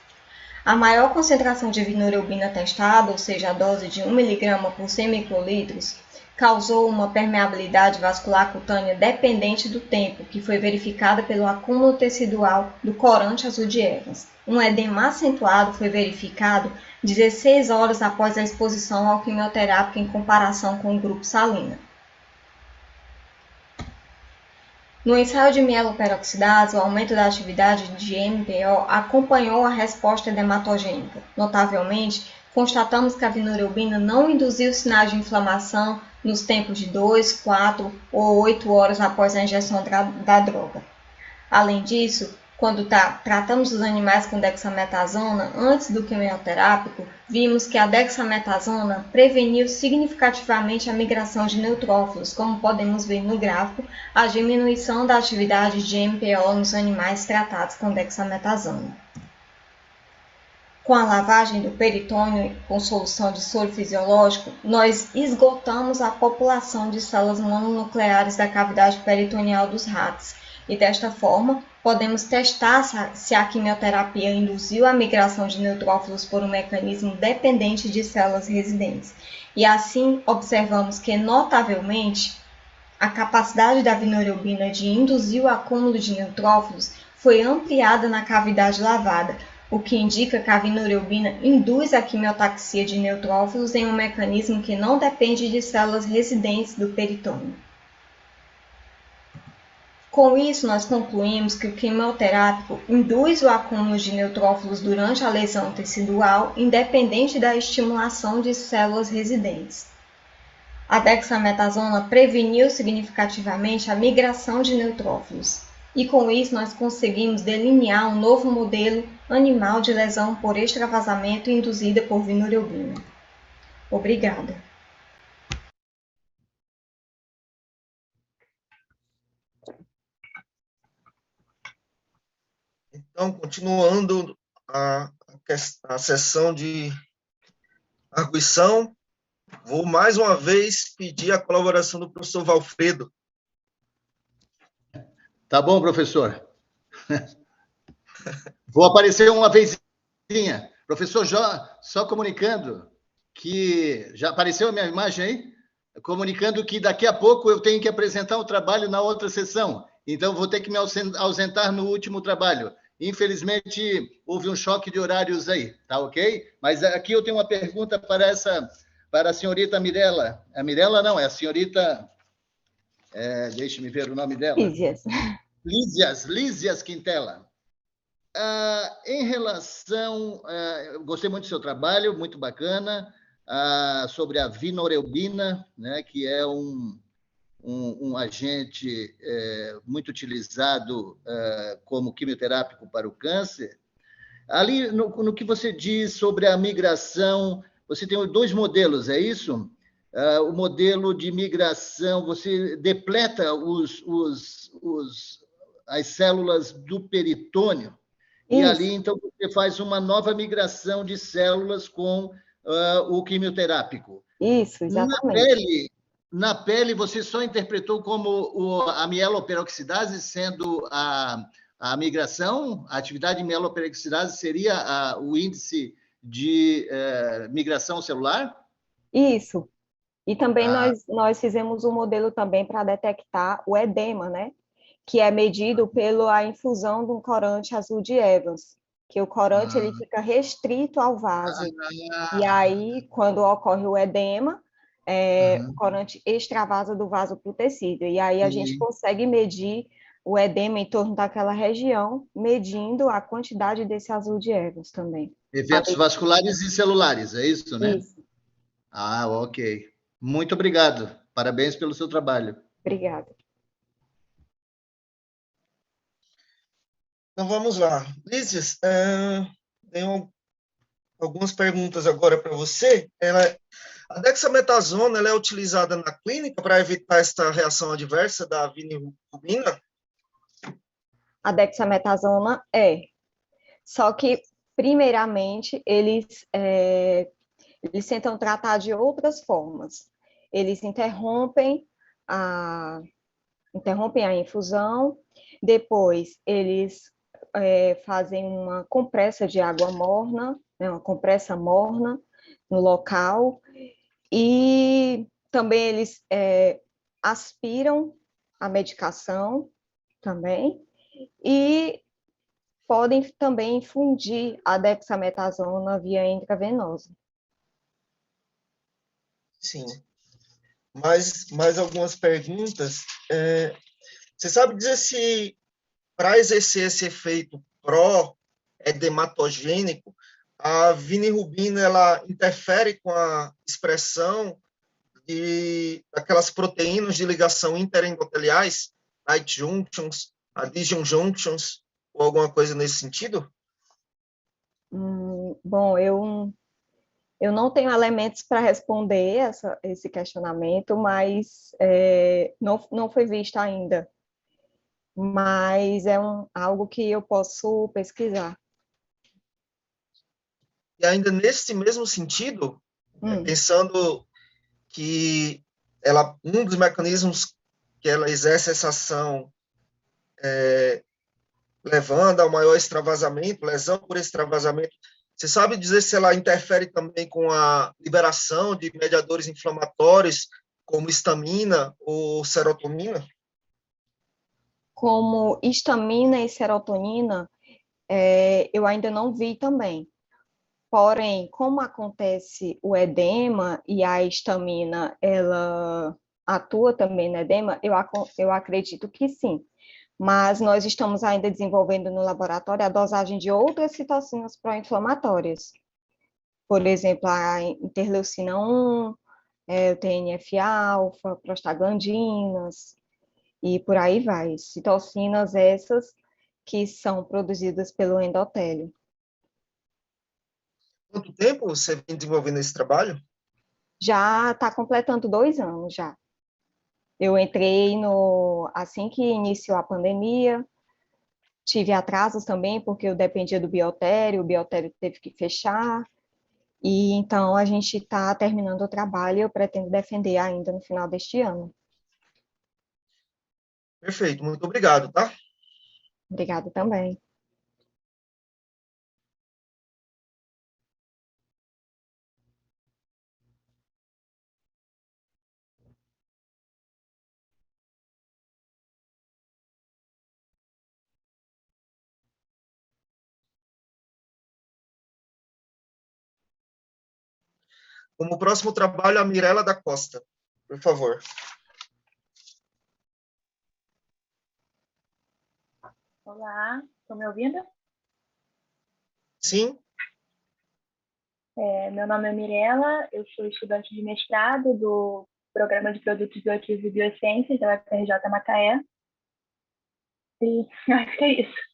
A maior concentração de vinorelbina testada, ou seja, a dose de 1 mg por 100 microlitros, causou uma permeabilidade vascular cutânea dependente do tempo, que foi verificada pelo acúmulo tecidual do corante azul de Evans. Um edema acentuado foi verificado 16 horas após a exposição ao quimioterápico em comparação com o grupo salina. No ensaio de mieloperoxidase, o aumento da atividade de MPO acompanhou a resposta hematogênica. Notavelmente, constatamos que a vinorelbina não induziu sinais de inflamação nos tempos de 2, 4 ou 8 horas após a injeção da droga. Além disso, quando tratamos os animais com dexametasona antes do quimioterápico, vimos que a dexametasona preveniu significativamente a migração de neutrófilos, como podemos ver no gráfico, a diminuição da atividade de MPO nos animais tratados com dexametasona. Com a lavagem do peritônio com solução de soro fisiológico, nós esgotamos a população de células mononucleares da cavidade peritoneal dos ratos e, desta forma, podemos testar se a quimioterapia induziu a migração de neutrófilos por um mecanismo dependente de células residentes. E assim, observamos que, notavelmente, a capacidade da vinorelbina de induzir o acúmulo de neutrófilos foi ampliada na cavidade lavada, o que indica que a vinorelbina induz a quimiotaxia de neutrófilos em um mecanismo que não depende de células residentes do peritônio. Com isso, nós concluímos que o quimioterápico induz o acúmulo de neutrófilos durante a lesão tecidual, independente da estimulação de células residentes. A dexametasona preveniu significativamente a migração de neutrófilos. E com isso, nós conseguimos delinear um novo modelo animal de lesão por extravasamento induzida por vinorelbina. Obrigada. Então, continuando a sessão de arguição, vou mais uma vez pedir a colaboração do professor Valfredo. Tá bom, professor. Vou aparecer uma vezinha. Professor, só comunicando que... Já apareceu a minha imagem aí? Comunicando que daqui a pouco eu tenho que apresentar o trabalho na outra sessão. Então, vou ter que me ausentar no último trabalho. Infelizmente, houve um choque de horários aí, tá ok? Mas aqui eu tenho uma pergunta para a senhorita Mirella. A Mirella não, é a senhorita... deixe-me ver o nome dela. Lísias Quintela. Em relação... eu gostei muito do seu trabalho, muito bacana, sobre a vinorelbina, né, que é um agente muito utilizado como quimioterápico para o câncer. Ali, no que você diz sobre a migração, você tem 2 modelos, é isso? O modelo de migração, você depleta as células do peritônio, e ali, então, você faz uma nova migração de células com o quimioterápico. Isso, Na exatamente. pele, na pele você só interpretou como a mieloperoxidase sendo a migração, a atividade de mieloperoxidase seria o índice de migração celular? Isso. E também Ah, nós fizemos um modelo também para detectar o edema, né? Que é medido pela infusão de um corante azul de Evans, que o corante ele ah, fica restrito ao vaso. E ah, aí, quando ocorre o edema, o aham, corante extravasa do vaso para o tecido. E aí a gente sim. consegue medir o edema em torno daquela região, medindo a quantidade desse azul de Evans também. Eventos vasculares e celulares, é isso, né? Isso, Ah, ok. Muito obrigado. Parabéns pelo seu trabalho. obrigada. Então vamos lá. Lízias, tenho algumas perguntas agora para você. A dexametasona ela é utilizada na clínica para evitar esta reação adversa da vinirubina? A dexametasona é. Só que, primeiramente, eles tentam tratar de outras formas. Eles interrompem a infusão, depois eles fazem uma compressa de água morna, né, uma compressa morna no local, e também eles aspiram a medicação também, e podem também infundir a dexametasona via intravenosa. Sim. Mais algumas perguntas. Você sabe dizer se, para exercer esse efeito pró-edematogênico, a vinirubina ela interfere com a expressão daquelas proteínas de ligação interendoteliais, tight junctions, adhesion junctions, ou alguma coisa nesse sentido? Bom, eu não tenho elementos para responder esse questionamento, mas não foi visto ainda. Mas é algo que eu posso pesquisar. E ainda nesse mesmo sentido, pensando que um dos mecanismos que ela exerce essa ação levando ao maior extravasamento, lesão por extravasamento, você sabe dizer se ela interfere também com a liberação de mediadores inflamatórios, como histamina ou serotonina? Como histamina e serotonina, eu ainda não vi também. Porém, como acontece o edema e a histamina, ela atua também no edema, eu acredito que sim. Mas nós estamos ainda desenvolvendo no laboratório a dosagem de outras citocinas pró-inflamatórias. Por exemplo, a interleucina 1, o TNF-alfa, prostaglandinas, e por aí vai. Citocinas essas que são produzidas pelo endotélio. Quanto tempo você vem desenvolvendo esse trabalho? Já está completando 2 anos já. Eu entrei assim que iniciou a pandemia, tive atrasos também, porque eu dependia do biotério, o biotério teve que fechar, e então a gente está terminando o trabalho e eu pretendo defender ainda no final deste ano. Perfeito, muito obrigado, tá? Obrigada também. Como próximo trabalho, a Mirela da Costa, por favor. Olá, estão me ouvindo? Sim. Meu nome é Mirela, eu sou estudante de mestrado do Programa de Produtos Bioativos e Biociências da UFRJ Macaé. E acho que é isso.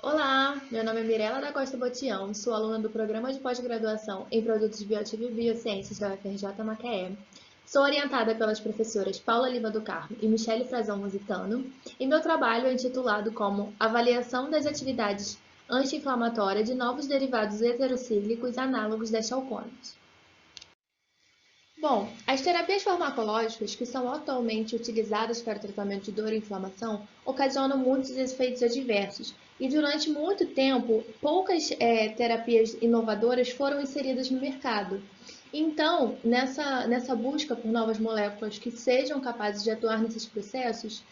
Olá, meu nome é Mirela da Costa Botião, sou aluna do Programa de Pós-Graduação em Produtos Bioativos e Biociências da UFRJ Macaé. Sou orientada pelas professoras Paula Lima do Carmo e Michele Frazão Musitano, e meu trabalho é intitulado como Avaliação das atividades anti-inflamatórias de novos derivados heterocíclicos análogos das chalconas. Bom, as terapias farmacológicas que são atualmente utilizadas para o tratamento de dor e inflamação ocasionam muitos efeitos adversos e durante muito tempo poucas terapias inovadoras foram inseridas no mercado. Então, nessa busca por novas moléculas que sejam capazes de atuar nesses processos,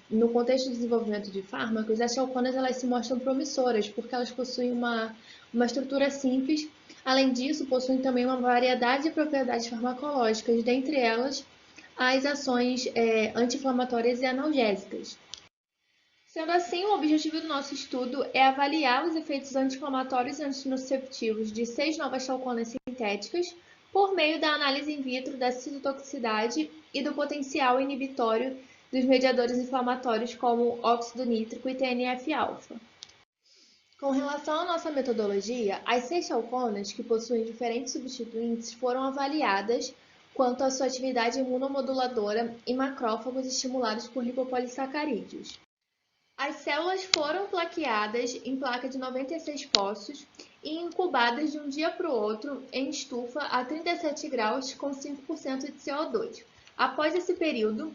no contexto de desenvolvimento de fármacos, as chalconas elas se mostram promissoras porque elas possuem uma estrutura simples. Além disso, possuem também uma variedade de propriedades farmacológicas, dentre elas as ações anti-inflamatórias e analgésicas. Sendo assim, o objetivo do nosso estudo é avaliar os efeitos anti-inflamatórios e antinociceptivos de 6 novas chalconas sintéticas por meio da análise in vitro da citotoxicidade e do potencial inibitório dos mediadores inflamatórios como óxido nítrico e TNF-alfa. Com relação à nossa metodologia, as 6 chalconas, que possuem diferentes substituintes, foram avaliadas quanto à sua atividade imunomoduladora em macrófagos estimulados por lipopolissacarídeos. As células foram plaqueadas em placa de 96 poços e incubadas de um dia para o outro em estufa a 37 graus com 5% de CO2. Após esse período,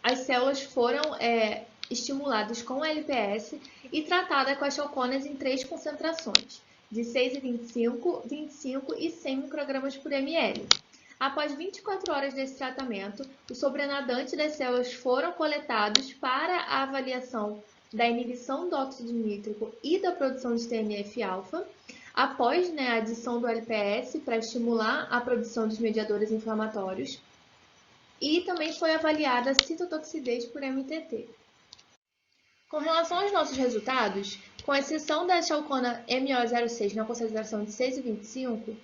as células foram estimuladas com LPS e tratadas com as chalconas em 3 concentrações, de 6,25, 25 e 100 microgramas por ml. Após 24 horas desse tratamento, o sobrenadante das células foram coletados para a avaliação da inibição do óxido nítrico e da produção de TNF-alfa, após a adição do LPS para estimular a produção dos mediadores inflamatórios, e também foi avaliada a citotoxidez por MTT. Com relação aos nossos resultados, com exceção da chalcona MO06 na concentração de 6,25,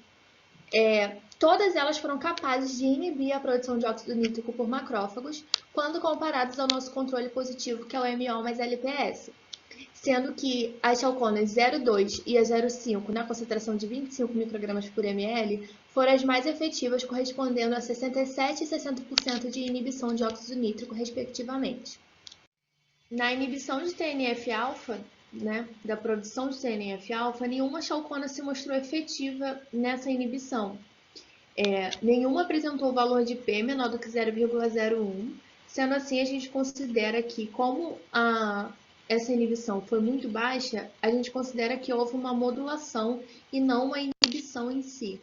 todas elas foram capazes de inibir a produção de óxido nítrico por macrófagos quando comparadas ao nosso controle positivo, que é o MO mais LPS, sendo que as chalconas 0,2 e a 0,5 na concentração de 25 microgramas por ml foram as mais efetivas, correspondendo a 67% e 60% de inibição de óxido nítrico, respectivamente. Na inibição de TNF-alfa, da produção de TNF-alfa, nenhuma chalcona se mostrou efetiva nessa inibição. Nenhuma apresentou valor de P menor do que 0,01, sendo assim, a gente considera que, como essa inibição foi muito baixa, a gente considera que houve uma modulação e não uma inibição em si.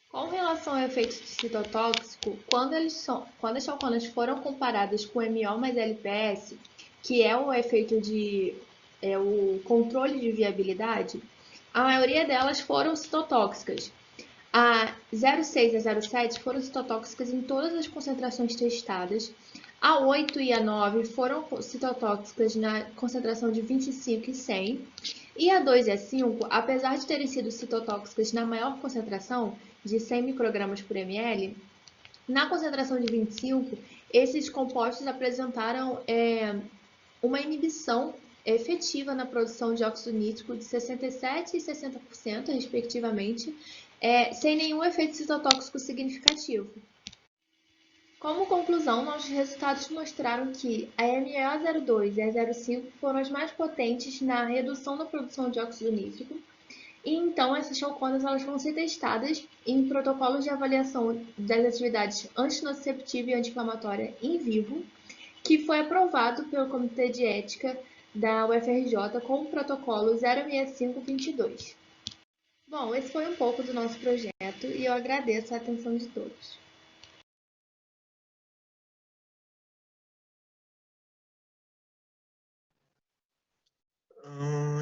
Com relação ao efeito citotóxico, quando as chalconas foram comparadas com MO mais LPS, que é o efeito o controle de viabilidade, a maioria delas foram citotóxicas. A 0,6 e a 0,7 foram citotóxicas em todas as concentrações testadas. A 8 e a 9 foram citotóxicas na concentração de 25 e 100. E a 2 e a 5, apesar de terem sido citotóxicas na maior concentração, de 100 microgramas por ml, na concentração de 25, esses compostos apresentaram uma inibição efetiva na produção de óxido nítrico de 67% e 60%, respectivamente, sem nenhum efeito citotóxico significativo. Como conclusão, nossos resultados mostraram que a MeO02 e a 0,5 foram as mais potentes na redução da produção de óxido nítrico, e então essas chalconas elas vão ser testadas em protocolos de avaliação das atividades antinociceptiva e anti-inflamatória em vivo, que foi aprovado pelo Comitê de Ética da UFRJ com o protocolo 06522. Bom, esse foi um pouco do nosso projeto e eu agradeço a atenção de todos.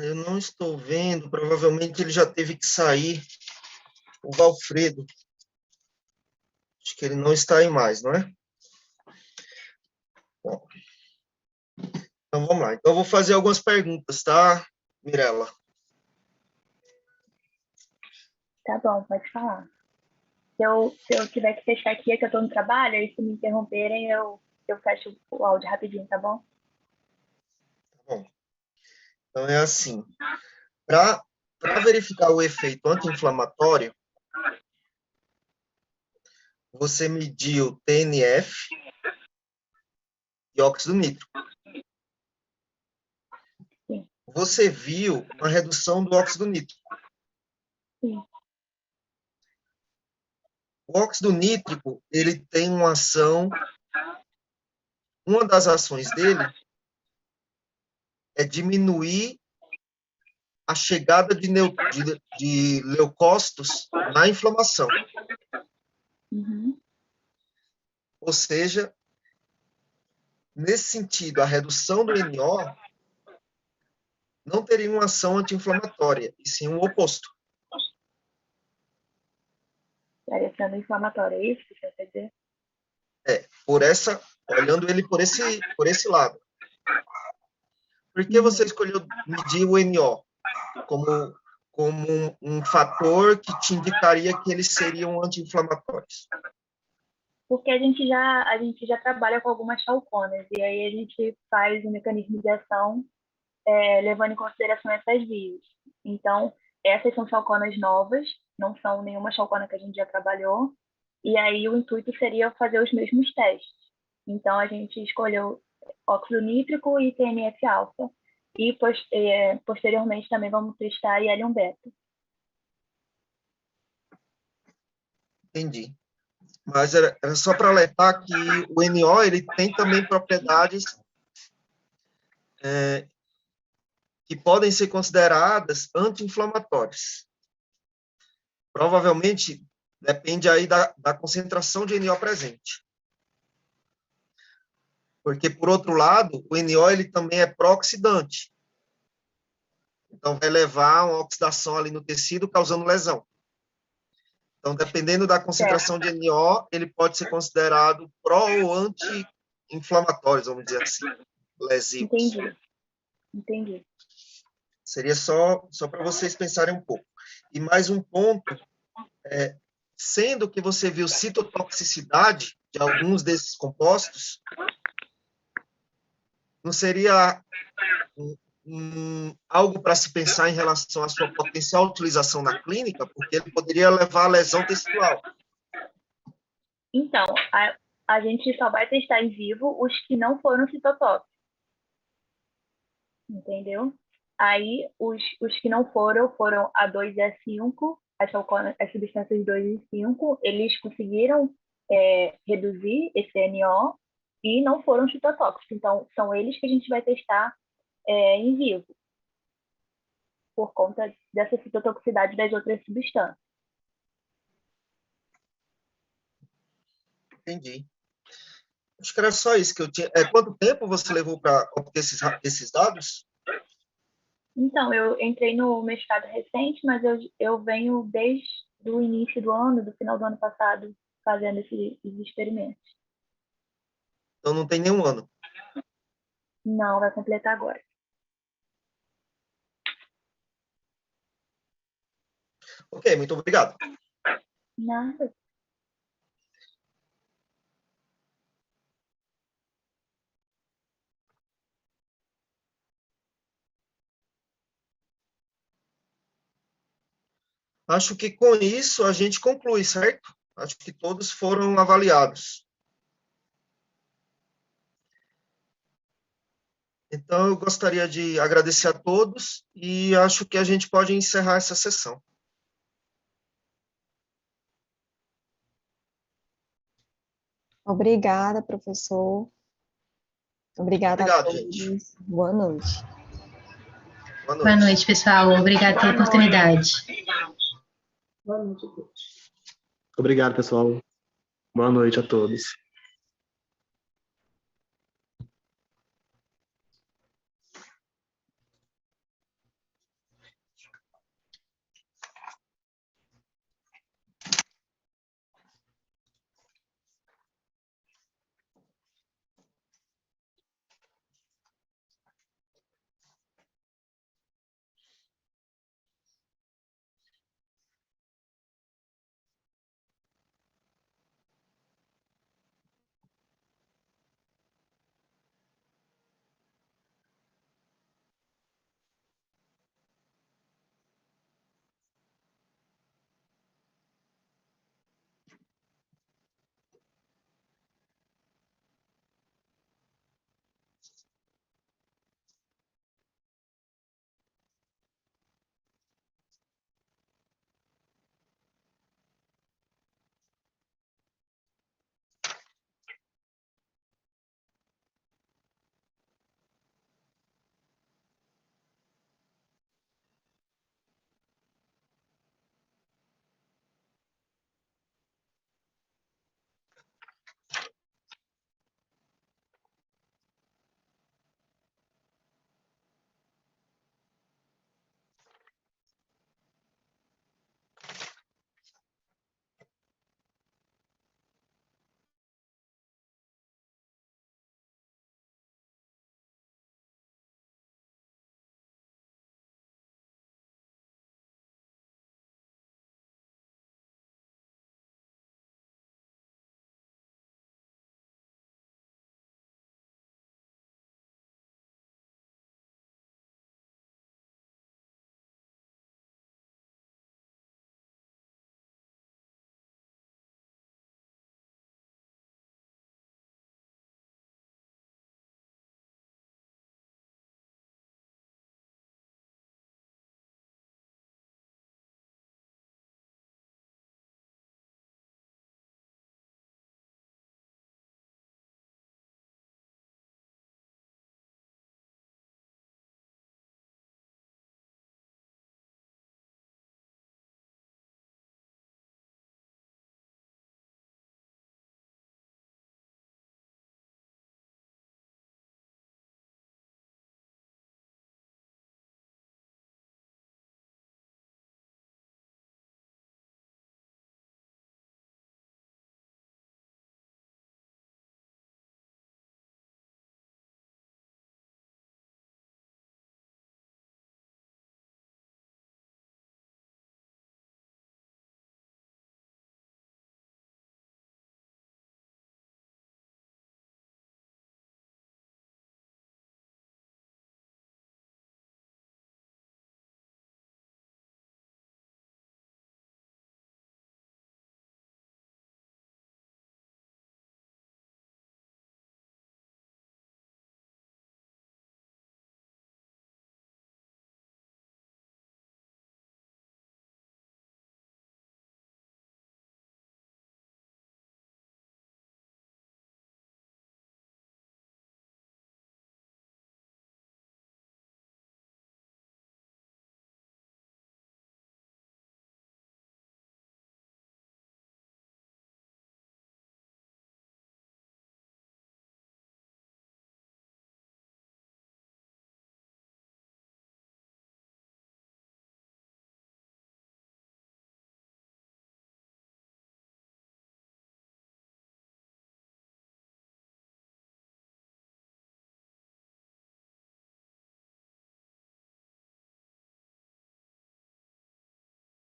Eu não estou vendo, provavelmente ele já teve que sair, o Valfredo. Acho que ele não está aí mais, não é? Bom, então vamos lá. Então eu vou fazer algumas perguntas, tá, Mirela? Tá bom, pode falar. Se eu tiver que fechar aqui, é que eu estou no trabalho, aí se me interromperem, eu fecho o áudio rapidinho, tá bom? Bom, então é assim. Para verificar o efeito anti-inflamatório, você mediu TNF e óxido nítrico. Sim. Você viu uma redução do óxido nítrico. Sim. O óxido nítrico, ele tem uma das ações dele é diminuir a chegada de leucócitos na inflamação. Uhum. Ou seja, nesse sentido, a redução do NO não teria uma ação anti-inflamatória, e sim o oposto. Estaria sendo inflamatório, é isso que você quer dizer? Olhando ele por esse lado. Por que você escolheu medir o NO como um fator que te indicaria que eles seriam anti-inflamatórios? Porque a gente já trabalha com algumas chalconas, e aí a gente faz um mecanismo de ação levando em consideração essas vias. Então, essas são chalconas novas, não são nenhuma chalcona que a gente já trabalhou, e aí o intuito seria fazer os mesmos testes. Então, a gente escolheu óxido nítrico e TNF-alfa, e posteriormente também vamos testar IL-1 beta. Entendi. Mas era só para alertar que o NO ele tem também propriedades que podem ser consideradas anti-inflamatórias. Provavelmente depende aí da concentração de NO presente. Porque, por outro lado, o NO ele também é pró-oxidante. Então, vai levar a uma oxidação ali no tecido, causando lesão. Então, dependendo da concentração de NO, ele pode ser considerado pró ou anti-inflamatório, vamos dizer assim, lesivos. Entendi. Seria só para vocês pensarem um pouco. E mais um ponto, sendo que você viu citotoxicidade de alguns desses compostos, não seria algo para se pensar em relação à sua potencial utilização na clínica, porque ele poderia levar a lesão tecidual. Então, a gente só vai testar em vivo os que não foram citotóxicos. Entendeu? Aí, os que não foram a 2 e a 5, as substâncias 2 e 5, eles conseguiram reduzir esse NO e não foram citotóxicos. Então, são eles que a gente vai testar em vivo, por conta dessa citotoxicidade das outras substâncias. Entendi. Acho que era só isso que eu tinha. Quanto tempo você levou para obter esses dados? Então, eu entrei no mestrado recente, mas eu venho desde o início do ano, do final do ano passado, fazendo esses experimentos. Então, não tem nenhum ano? Não, vai completar agora. Ok, muito obrigado. Nada. Acho que com isso a gente conclui, certo? Acho que todos foram avaliados. Então, eu gostaria de agradecer a todos e acho que a gente pode encerrar essa sessão. Obrigada, professor. Obrigada a todos. Gente. Boa noite. Boa noite, pessoal. Obrigada pela oportunidade. Boa noite a todos. Obrigado, pessoal. Boa noite a todos.